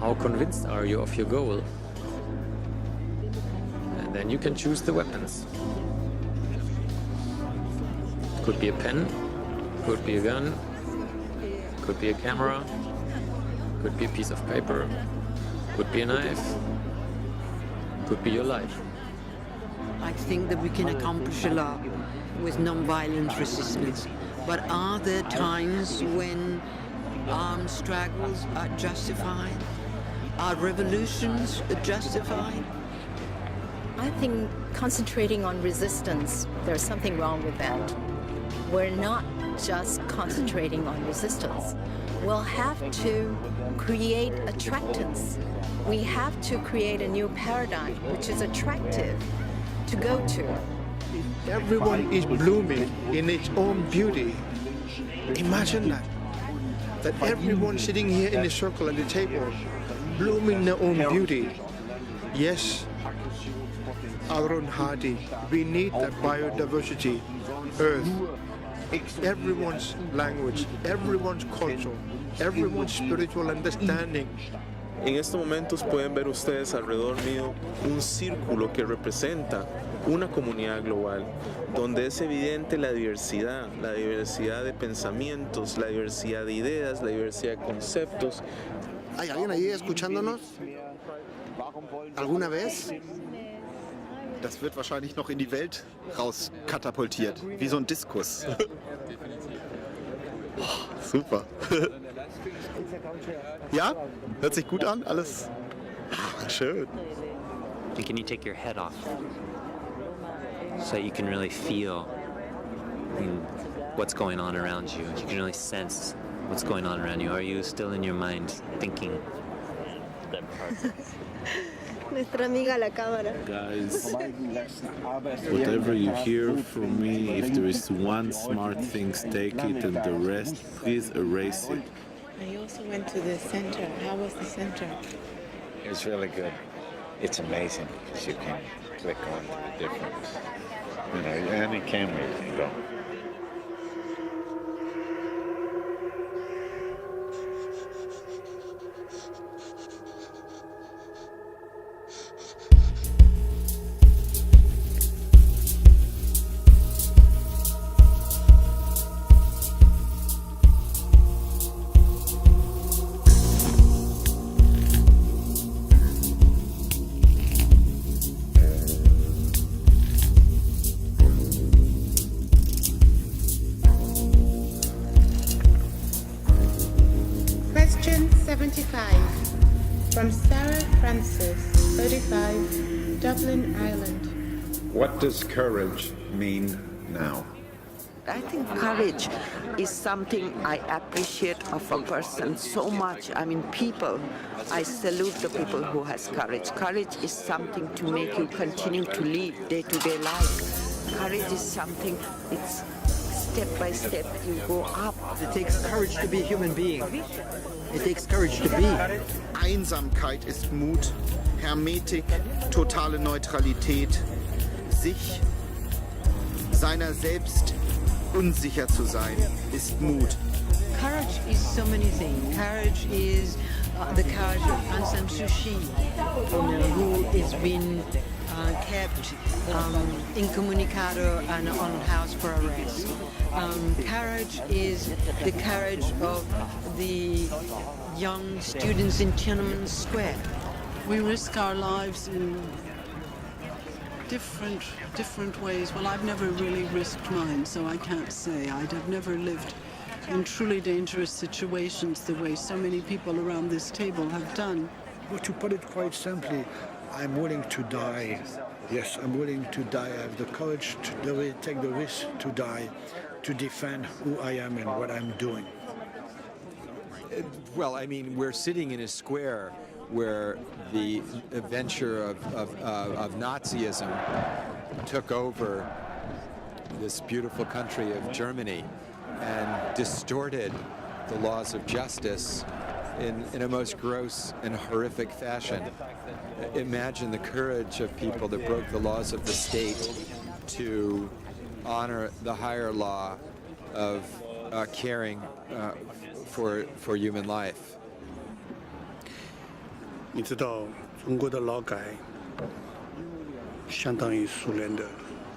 How convinced are you of your goal? And then you can choose the weapons. Could be a pen, could be a gun, could be a camera, could be a piece of paper, could be a knife, could be your life. I think that we can accomplish a lot with non-violent resistance. But are there times when armed struggles are justified? Are revolutions justified? I think concentrating on resistance, there's something wrong with that. We're not just concentrating on resistance. We'll have to create attractants. We have to create a new paradigm which is attractive to go to. Everyone is blooming in its own beauty. Imagine that. That everyone sitting here in a circle at the table, blooming their own beauty. Yes, Aaron Hardy, we need that biodiversity, Earth. Everyone's language, everyone's culture, everyone's spiritual understanding. En estos momentos pueden ver ustedes alrededor mío un círculo que representa una comunidad global, donde es evidente la diversidad de pensamientos, la diversidad de ideas, la diversidad de conceptos. ¿Hay alguien ahí escuchándonos? ¿Alguna vez? Das wird wahrscheinlich noch in die Welt raus katapultiert, wie so ein Diskus. Oh, super. Ja? Hört sich gut an? Alles? Schön. And can you take your head off so that you can really feel what's going on around you? You can really sense what's going on around you. Are you still in your mind thinking? Nuestra amiga la cámara. Guys, whatever you hear from me, if there is one smart thing, take it, and the rest, please erase it. I also went to the center. How was the center? It was really good. It's amazing because you can click on the different, any camera you can go. Question 75 from Sarah Francis, 35, Dublin, Ireland. What does courage mean now? I think courage is something I appreciate of a person so much. I mean, people, I salute the people who has courage. Courage is something to make you continue to live day-to-day life. Courage is something, it's step by step, you go up. It takes courage to be a human being. It takes courage to be. Einsamkeit ist Mut, Hermetik, totale Neutralität, sich, seiner selbst unsicher zu sein, ist Mut. Courage is so many things. Courage is the courage of Aung San Suu Kyi, who has been kept incommunicado and on house for arrest. Courage is the courage of the young students in Tiananmen Square. We risk our lives in different ways. Well, I've never really risked mine, so I can't say. I've never lived in truly dangerous situations the way so many people around this table have done. Well, to put it quite simply, I'm willing to die. Yes, I'm willing to die. I have the courage to take the risk to die, to defend who I am and what I'm doing. Well, I mean, we're sitting in a square where the adventure of Nazism took over this beautiful country of Germany and distorted the laws of justice in a most gross and horrific fashion. Imagine the courage of people that broke the laws of the state to honor the higher law of caring for human life. 你知道中国的劳改相当于苏联的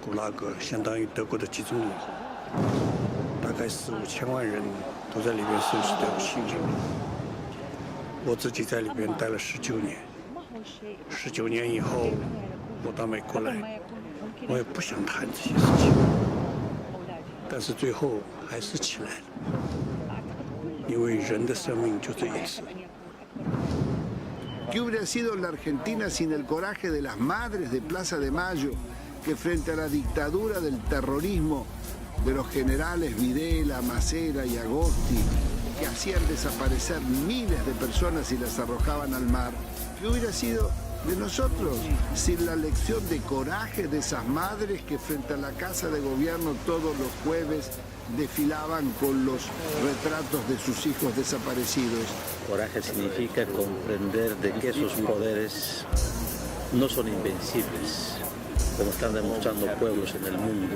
古拉格，相当于德国的集中营，大概4、5千万人都在里面生死掉性命。我自己在里边待了19年，19年以后我到美国来，我也不想谈这些事情，但是最后还是起来了，因为人的生命就这一次。 ¿Qué hubiera sido la Argentina sin el coraje de las madres de Plaza de Mayo, que frente a la dictadura del terrorismo de los generales Videla, Macera y Agosti, que hacían desaparecer miles de personas y las arrojaban al mar? ¿Qué hubiera sido de nosotros sin la lección de coraje de esas madres que frente a la Casa de Gobierno todos los jueves desfilaban con los retratos de sus hijos desaparecidos? Coraje significa comprender de que esos poderes no son invencibles, como están demostrando pueblos en el mundo,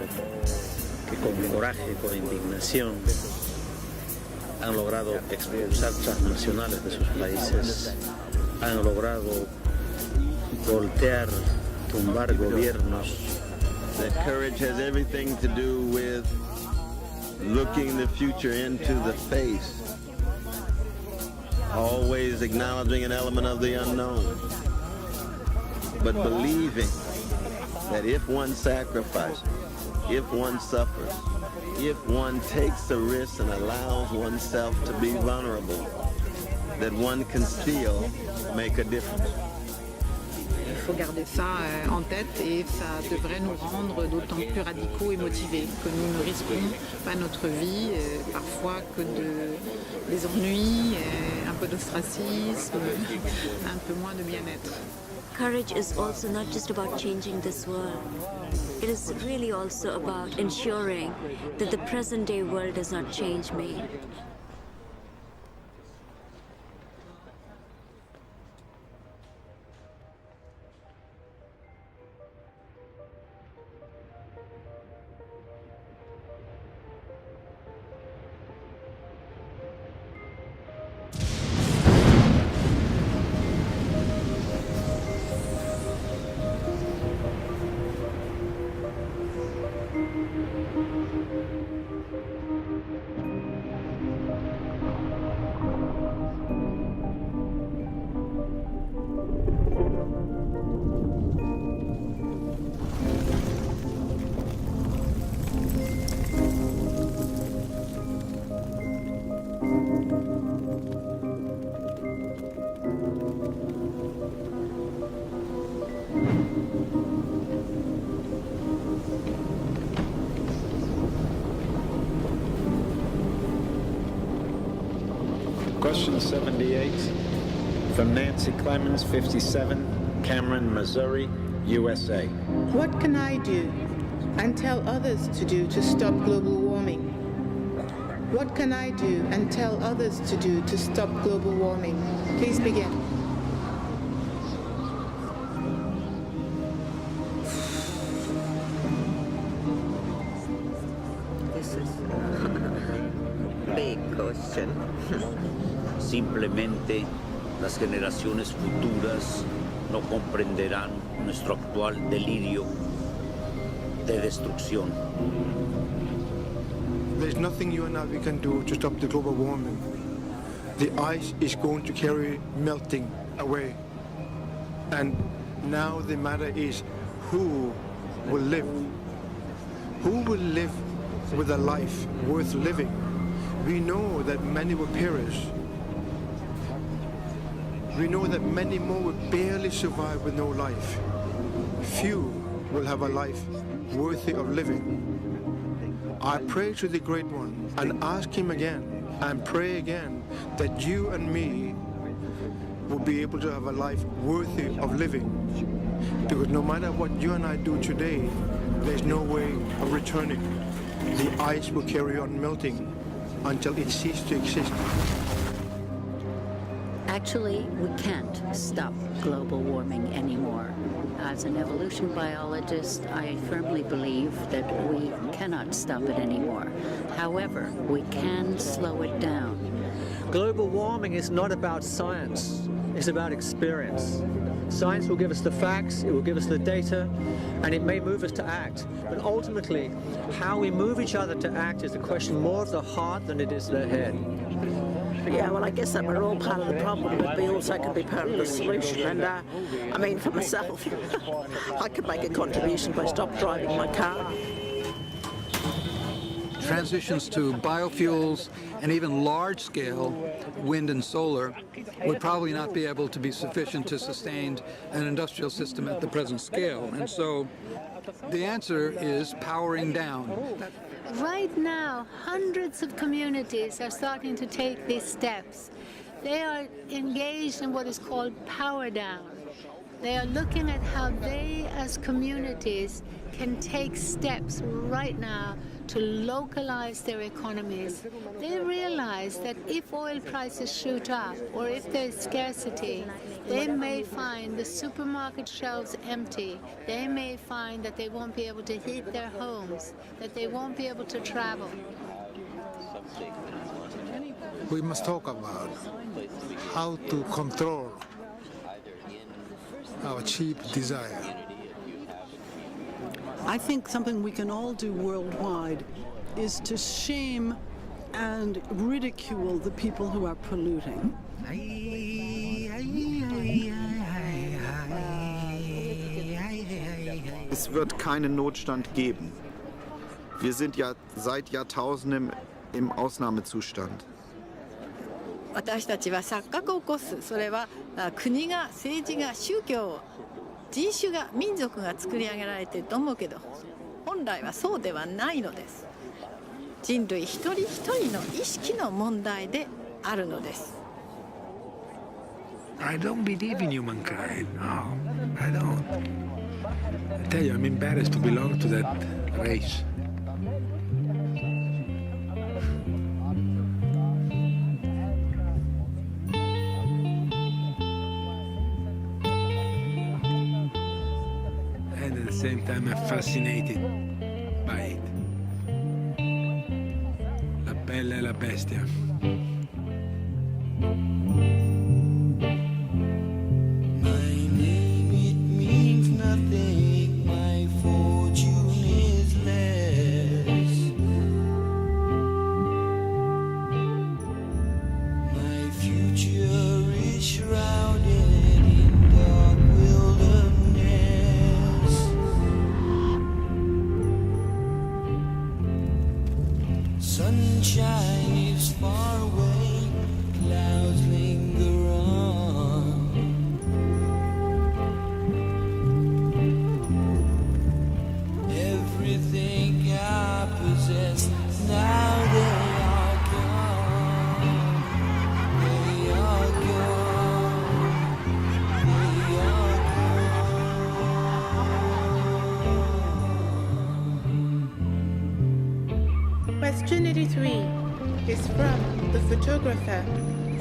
que con coraje, con indignación, han logrado expulsar transnacionales de sus países, han logrado voltear, tumbar gobiernos. That courage has everything to do with looking the future into the face, always acknowledging an element of the unknown, but believing that if one sacrifices, if one suffers, if one takes a risk and allows oneself to be vulnerable, that one can still make a difference. Il faut garder ça en tête et ça devrait nous rendre d'autant plus radicaux et motivés que nous ne risquons pas notre vie, parfois que des ennuis, un peu d'ostracisme, un peu moins de bien-être. Courage is also not just about changing this world. It is really also about ensuring that the present-day world does not change me. Question 78 from Nancy Clemens, 57, Cameron, Missouri, USA. What can I do and tell others to do to stop global warming? What can I do and tell others to do to stop global warming? Please begin. This is a big question. Simplemente las generaciones futuras no comprenderán nuestro actual delirio de destrucción. There's nothing you and I can do to stop the global warming. The ice is going to carry melting away. And now the matter is who will live? Who will live with a life worth living? We know that many will perish. We know that many more will barely survive with no life. Few will have a life worthy of living. I pray to the Great One and ask Him again and pray again that you and me will be able to have a life worthy of living. Because no matter what you and I do today, there's no way of returning. The ice will carry on melting until it ceases to exist. Actually, we can't stop global warming anymore. As an evolution biologist, I firmly believe that we cannot stop it anymore. However, we can slow it down. Global warming is not about science, it's about experience. Science will give us the facts, it will give us the data, and it may move us to act. But ultimately, how we move each other to act is a question more of the heart than it is the head. Yeah, well, I guess that we're all part of the problem, but we also could be part of the solution. And I mean, for myself, I could make a contribution by stop driving my car. Transitions to biofuels and even large-scale wind and solar would probably not be able to be sufficient to sustain an industrial system at the present scale. And so the answer is powering down. Right now, hundreds of communities are starting to take these steps. They are engaged in what is called power down. They are looking at how they, as communities, can take steps right now to localize their economies. They realize that if oil prices shoot up or if there's scarcity, they may find the supermarket shelves empty. They may find that they won't be able to heat their homes, that they won't be able to travel. We must talk about how to control our cheap desire. I think something we can all do worldwide is to shame and ridicule the people who are polluting. Es wird keinen Notstand geben. Wir sind ja seit Jahrtausenden im Ausnahmezustand. 私たちは錯覚を起こす。それは国が、政治が、宗教、人種が、民族が作り上げられていると思うけど、本来はそうではないのです。人類一人一人の意識の問題であるのです。I don't believe in humankind. No, I don't. I tell you, I'm embarrassed to belong to that race. And at the same time, I'm fascinated by it. La bella e la bestia. Sunshine is far away, clouds linger on. Everything I possess, now they are gone. They are gone. They are Question 83 is from the photographer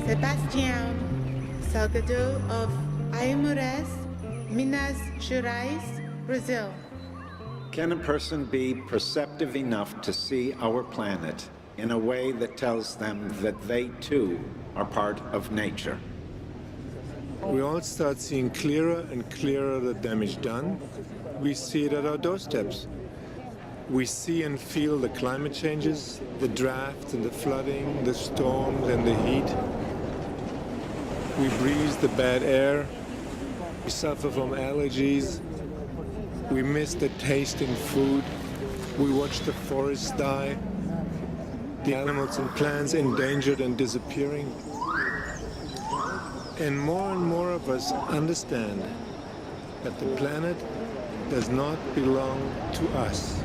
Sebastião Salgado of Aimorés, Minas Gerais, Brazil. Can a person be perceptive enough to see our planet in a way that tells them that they too are part of nature? We all start seeing clearer and clearer the damage done. We see it at our doorsteps. We see and feel the climate changes, the drought and the flooding, the storms and the heat. We breathe the bad air. We suffer from allergies. We miss the taste in food. We watch the forests die. The animals and plants endangered and disappearing. And more of us understand that the planet does not belong to us,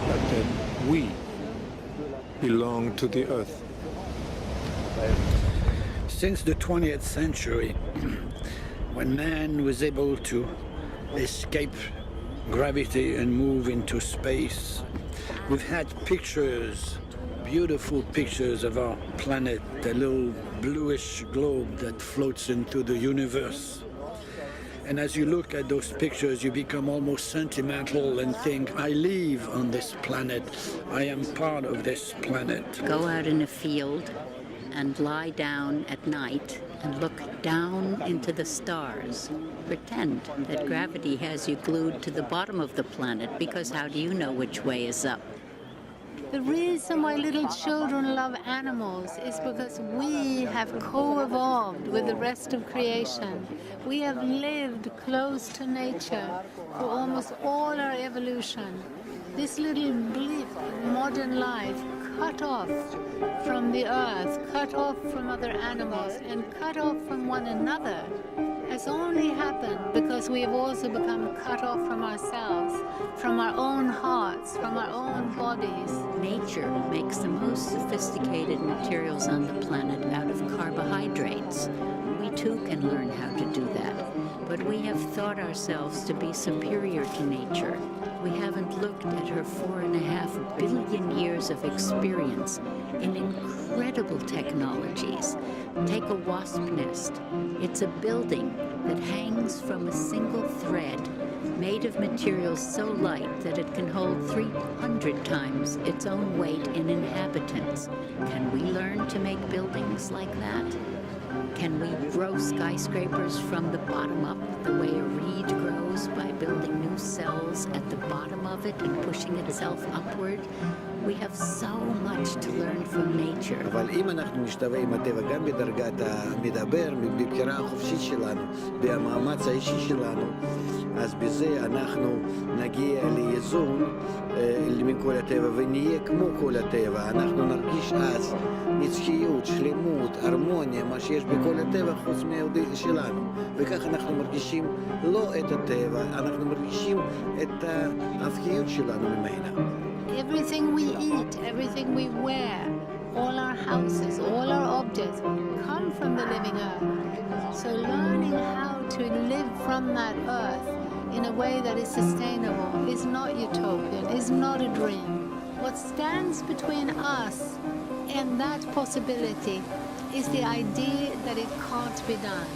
but that we belong to the earth. Since the 20th century, when man was able to escape gravity and move into space. We've had pictures, beautiful pictures of our planet, the little bluish globe that floats into the universe. And as you look at those pictures, you become almost sentimental and think, I live on this planet. I am part of this planet. Go out in a field and lie down at night and look down into the stars. Pretend that gravity has you glued to the bottom of the planet, because how do you know which way is up? The reason why little children love animals is because we have co-evolved with the rest of creation. We have lived close to nature for almost all our evolution. This little blip in modern life, cut off from the earth, cut off from other animals, and cut off from one another, has only happened because we have also become cut off from ourselves, from our own hearts, from our own bodies. Nature makes the most sophisticated materials on the planet out of carbohydrates. We too can learn how to do that, but we have thought ourselves to be superior to nature. We haven't looked at her 4.5 billion years of experience in incredible technologies. Take a wasp nest. It's a building that hangs from a single thread, made of materials so light that it can hold 300 times its own weight in inhabitants. Can we learn to make buildings like that? Can we grow skyscrapers from the bottom up the way a reed grows by building new cells at the bottom of it and pushing itself upward? We have so much to learn from nature. אבל אם אנחנו נשתווה עם הטבע גם בדרגת המדבר, בבחירה החופשית שלנו, במאמץ האישי שלנו, אז בזה אנחנו נגיע לאיזון מכל הטבע ונהיה כמו כל הטבע. אנחנו נרגיש אז נצחיות, שלמות, הרמוניה, מה שיש בכל הטבע חוץ שלנו. וכך אנחנו מרגישים לא את הטבע, אנחנו מרגישים את ההפקיות שלנו ממנה. Everything we eat, everything we wear, all our houses, all our objects come from the living earth. So learning how to live from that earth in a way that is sustainable is not utopian, is not a dream. What stands between us and that possibility is the idea that it can't be done.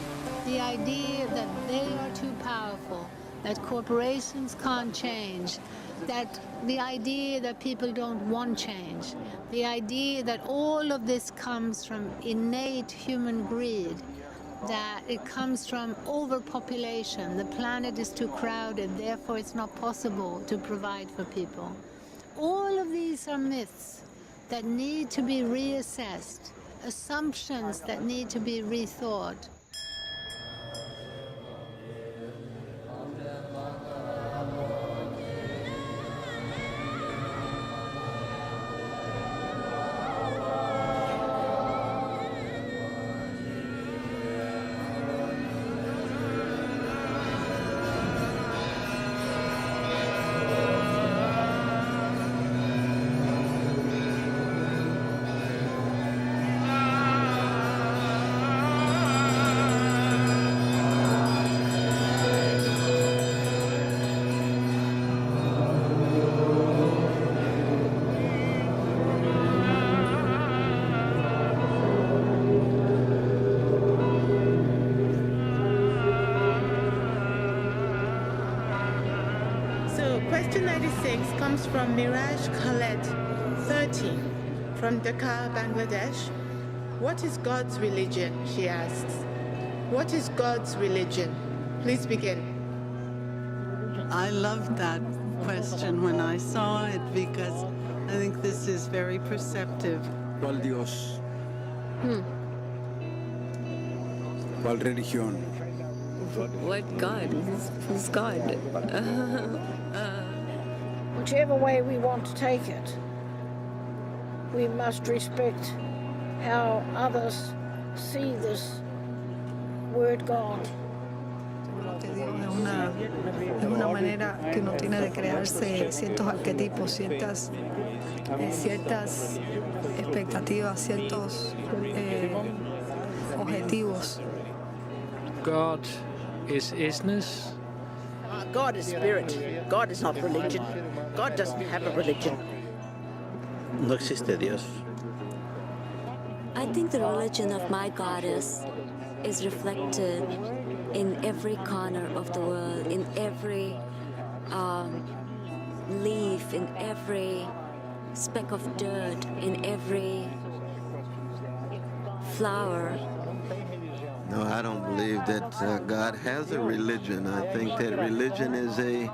The idea that they are too powerful, that corporations can't change, that the idea that people don't want change, the idea that all of this comes from innate human greed, that it comes from overpopulation, the planet is too crowded, therefore it's not possible to provide for people. All of these are myths that need to be reassessed, assumptions that need to be rethought. Question 96 comes from Miraj Khaled, 30, from Dhaka, Bangladesh. What is God's religion? She asks. What is God's religion? Please begin. I loved that question when I saw it because I think this is very perceptive. ¿Cuál Dios? ¿Cuál religión? What God? Who's God? Whichever way we want to take it, we must respect how others see this word God. De una manera que uno tiene de crearse ciertos arquetipos, ciertas expectativas, ciertos objetivos. God is isness. God is spirit. God is not religion. God doesn't have a religion. No existe Dios. I think the religion of my goddess is reflected in every corner of the world, in every leaf, in every speck of dirt, in every flower. No, I don't believe that God has a religion. I think that religion is a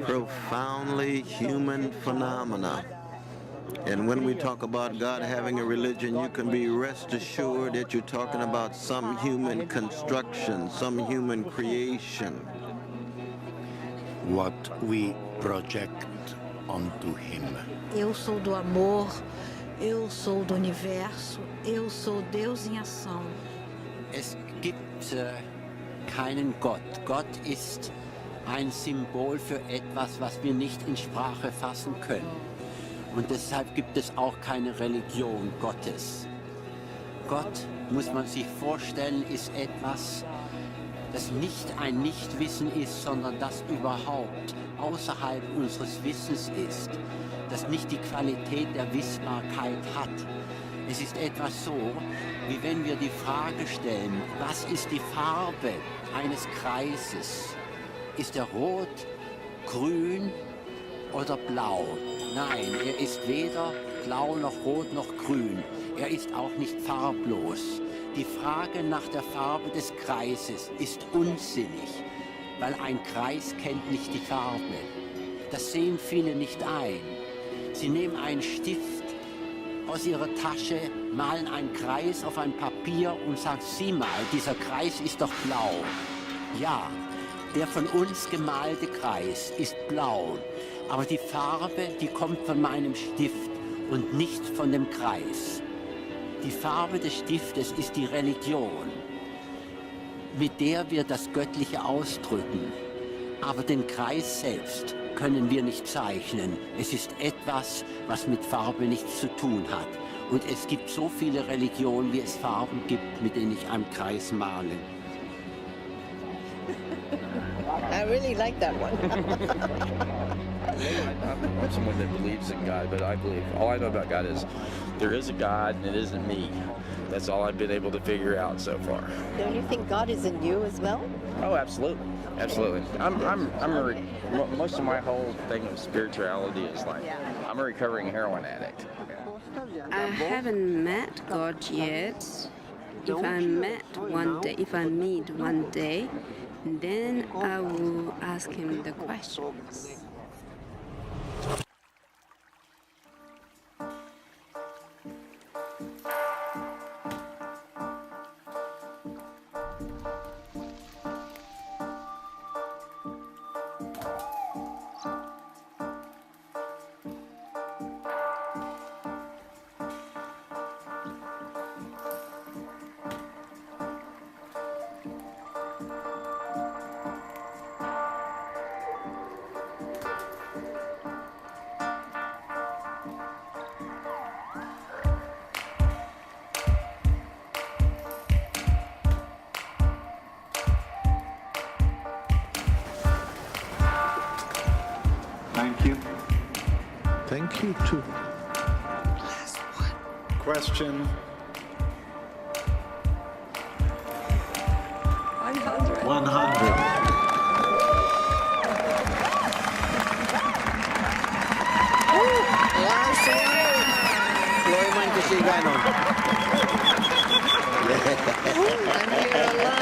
profoundly human phenomena. And when we talk about God having a religion, you can be rest assured that you're talking about some human construction, some human creation. What we project onto Him. Eu sou do amor, eu sou do universo, eu sou Deus em ação. Es gibt keinen Gott. Gott ist ein Symbol für etwas, was wir nicht in Sprache fassen können. Und deshalb gibt es auch keine Religion Gottes. Gott, muss man sich vorstellen, ist etwas, das nicht ein Nichtwissen ist, sondern das überhaupt außerhalb unseres Wissens ist, das nicht die Qualität der Wissbarkeit hat. Es ist etwas so, wie wenn wir die Frage stellen, was ist die Farbe eines Kreises? Ist er rot, grün oder blau? Nein, er ist weder blau noch rot noch grün. Er ist auch nicht farblos. Die Frage nach der Farbe des Kreises ist unsinnig, weil ein Kreis kennt nicht die Farbe. Das sehen viele nicht ein. Sie nehmen einen Stift aus ihrer Tasche, malen einen Kreis auf ein Papier und sagen, sieh mal, dieser Kreis ist doch blau. Ja, der von uns gemalte Kreis ist blau, aber die Farbe, die kommt von meinem Stift und nicht von dem Kreis. Die Farbe des Stiftes ist die Religion, mit der wir das Göttliche ausdrücken. Aber den Kreis selbst können wir nicht zeichnen. Es ist etwas, was mit Farbe nichts zu tun hat. Und es gibt so viele Religionen, wie es Farben gibt, mit denen ich einen Kreis male. I really like that one. I'm someone that believes in God, but I believe, all I know about God is there is a God and it isn't me. That's all I've been able to figure out so far. Don't you think God is in you as well? Oh, absolutely. Absolutely. Most of my whole thing of spirituality is like, I'm a recovering heroin addict. I haven't met God yet. If I meet one day, then I will ask him the questions. Thank you. Thank you too. Last one. Question. 100. 100. Last one. Floyman kasi ganon. And you're alive.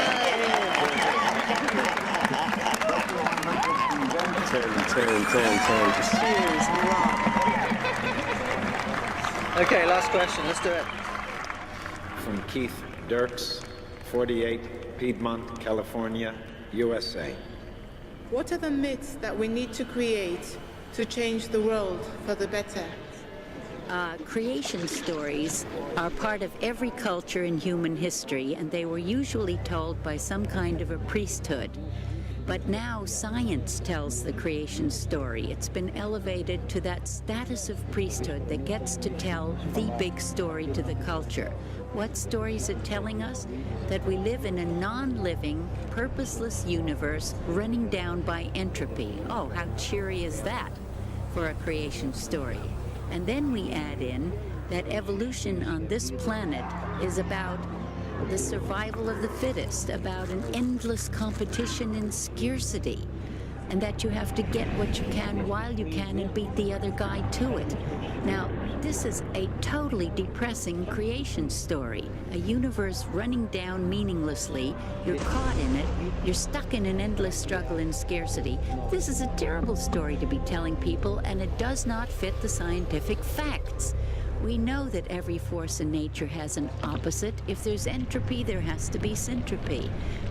10. Cheers. Okay, last question. Let's do it. From Keith Dirks, 48, Piedmont, California, USA. What are the myths that we need to create to change the world for the better? Creation stories are part of every culture in human history, and they were usually told by some kind of a priesthood. But now science tells the creation story. It's been elevated to that status of priesthood that gets to tell the big story to the culture. What story is it telling us? That we live in a non-living, purposeless universe running down by entropy. Oh, how cheery is that for a creation story? And then we add in that evolution on this planet is about the survival of the fittest, about an endless competition and scarcity, and that you have to get what you can while you can and beat the other guy to it. Now, this is a totally depressing creation story, a universe running down meaninglessly. You're caught in it. You're stuck in an endless struggle and scarcity. This is a terrible story to be telling people, and it does not fit the scientific facts. We know that every force in nature has an opposite. If there's entropy, there has to be syntropy.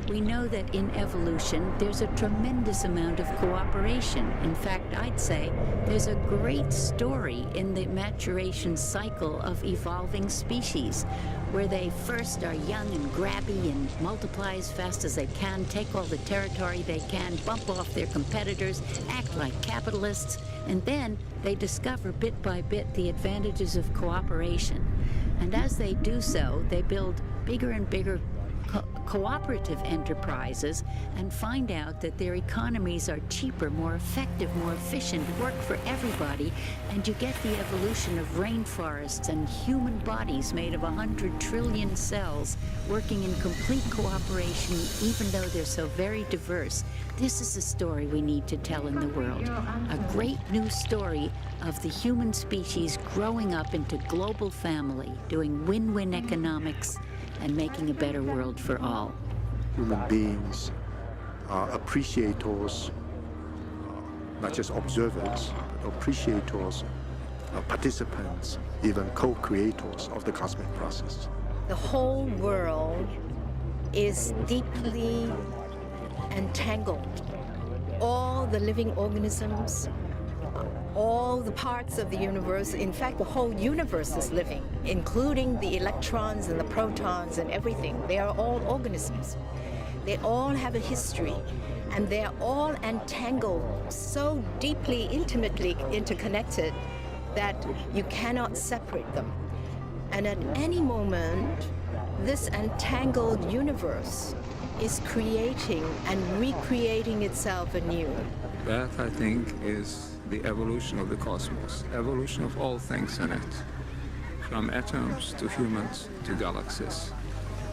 We know that in evolution, there's a tremendous amount of cooperation. In fact, I'd say there's a great story in the maturation cycle of evolving species, where they first are young and grabby and multiply as fast as they can, take all the territory they can, bump off their competitors, act like capitalists, and then they discover bit by bit the advantages of cooperation. And as they do so, they build bigger and bigger cooperative enterprises and find out that their economies are cheaper, more effective, more efficient, work for everybody, and you get the evolution of rainforests and human bodies made of 100 trillion cells working in complete cooperation, even though they're so very diverse. This is a story we need to tell in the world. A great new story of the human species growing up into global family, doing win-win economics, and making a better world for all. Human beings are appreciators, not just observers, but appreciators, participants, even co-creators of the cosmic process. The whole world is deeply entangled. All the living organisms, all the parts of the universe, in fact, the whole universe is living, including the electrons and the protons and everything. They are all organisms. They all have a history, and they're all entangled, so deeply, intimately interconnected that you cannot separate them. And at any moment, this entangled universe is creating and recreating itself anew. That, I think, is the evolution of the cosmos, evolution of all things in it, from atoms to humans to galaxies.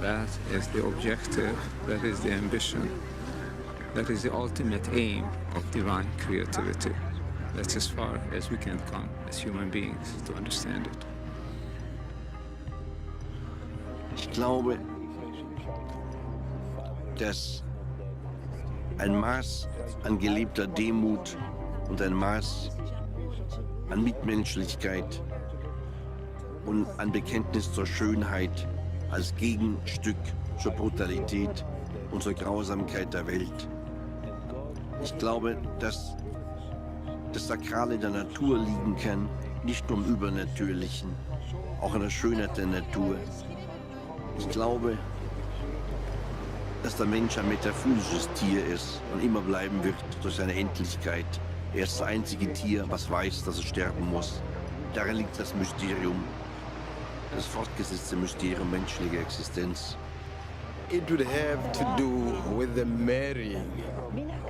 That is the objective, that is the ambition, that is the ultimate aim of divine creativity. That's as far as we can come as human beings to understand it. Ich glaube, dass ein Maß an gelebter Demut und ein Maß an Mitmenschlichkeit und an Bekenntnis zur Schönheit als Gegenstück zur Brutalität und zur Grausamkeit der Welt. Ich glaube, dass das Sakrale in der Natur liegen kann, nicht nur im Übernatürlichen, auch in der Schönheit der Natur. Ich glaube, dass der Mensch ein metaphysisches Tier ist und immer bleiben wird durch seine Endlichkeit. Er ist das einzige Tier, was weiß, dass es sterben muss. Darin liegt das Mysterium, das fortgesetzte Mysterium menschlicher Existenz. It would have to do with the marrying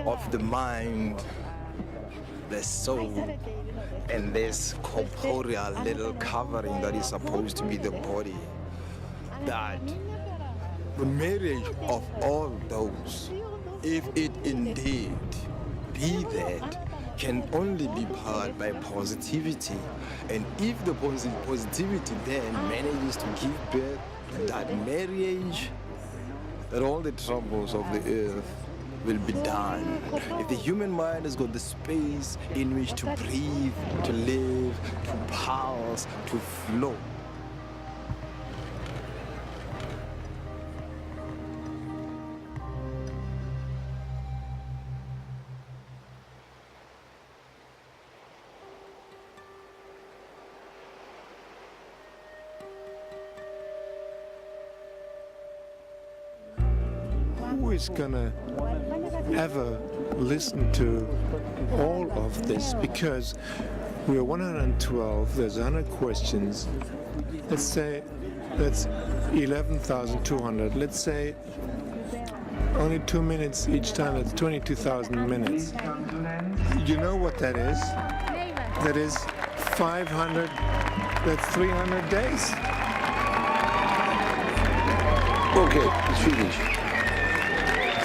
of the mind, the soul, and this corporeal little covering that is supposed to be the body. That the marriage of all those, if it indeed be that, can only be powered by positivity. And if the positivity then manages to give birth to that marriage, that all the troubles of the earth will be done. If the human mind has got the space in which to breathe, to live, to pulse, to flow, who is gonna ever listen to all of this? Because we are 112, there's 100 questions. Let's say that's 11,200. Let's say only 2 minutes each time, that's 22,000 minutes. You know what that is? That is 500, that's 300 days. Okay, it's finished.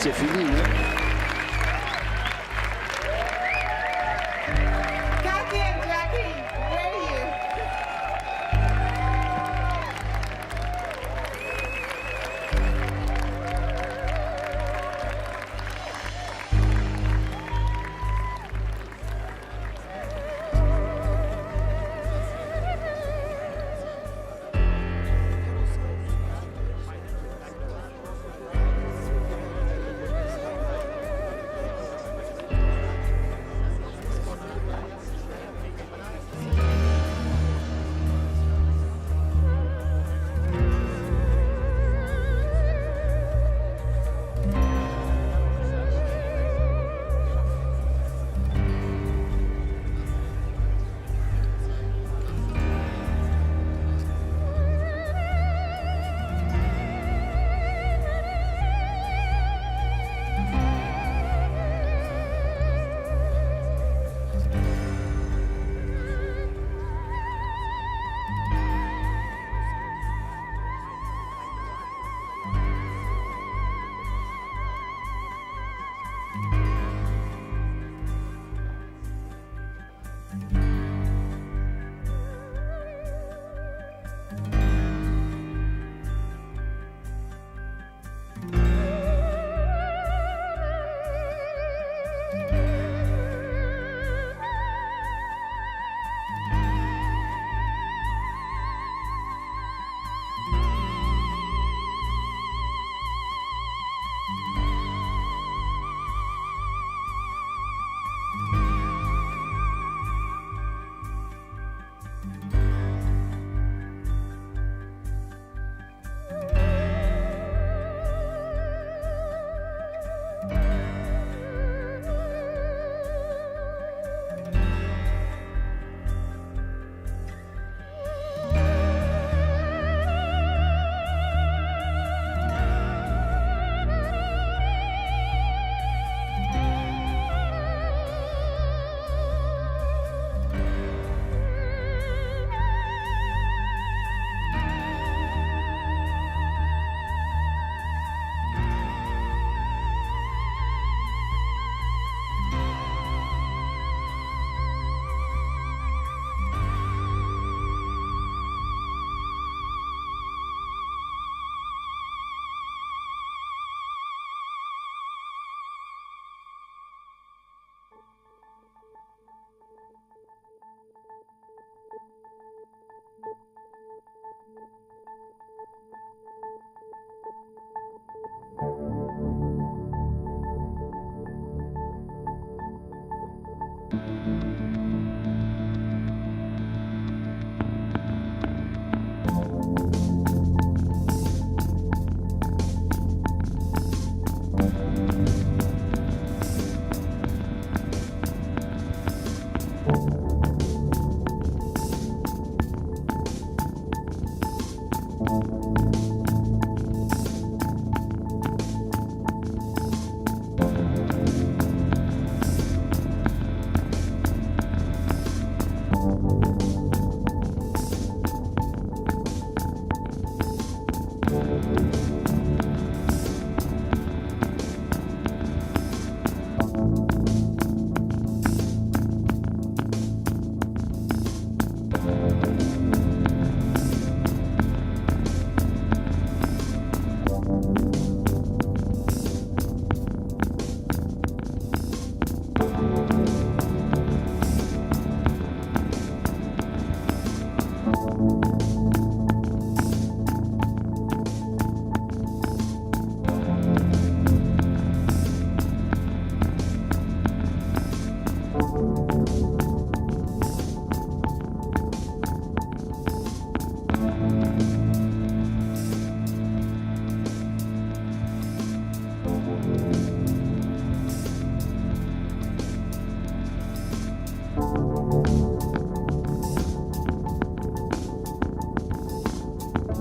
C'est fini, hein?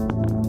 you.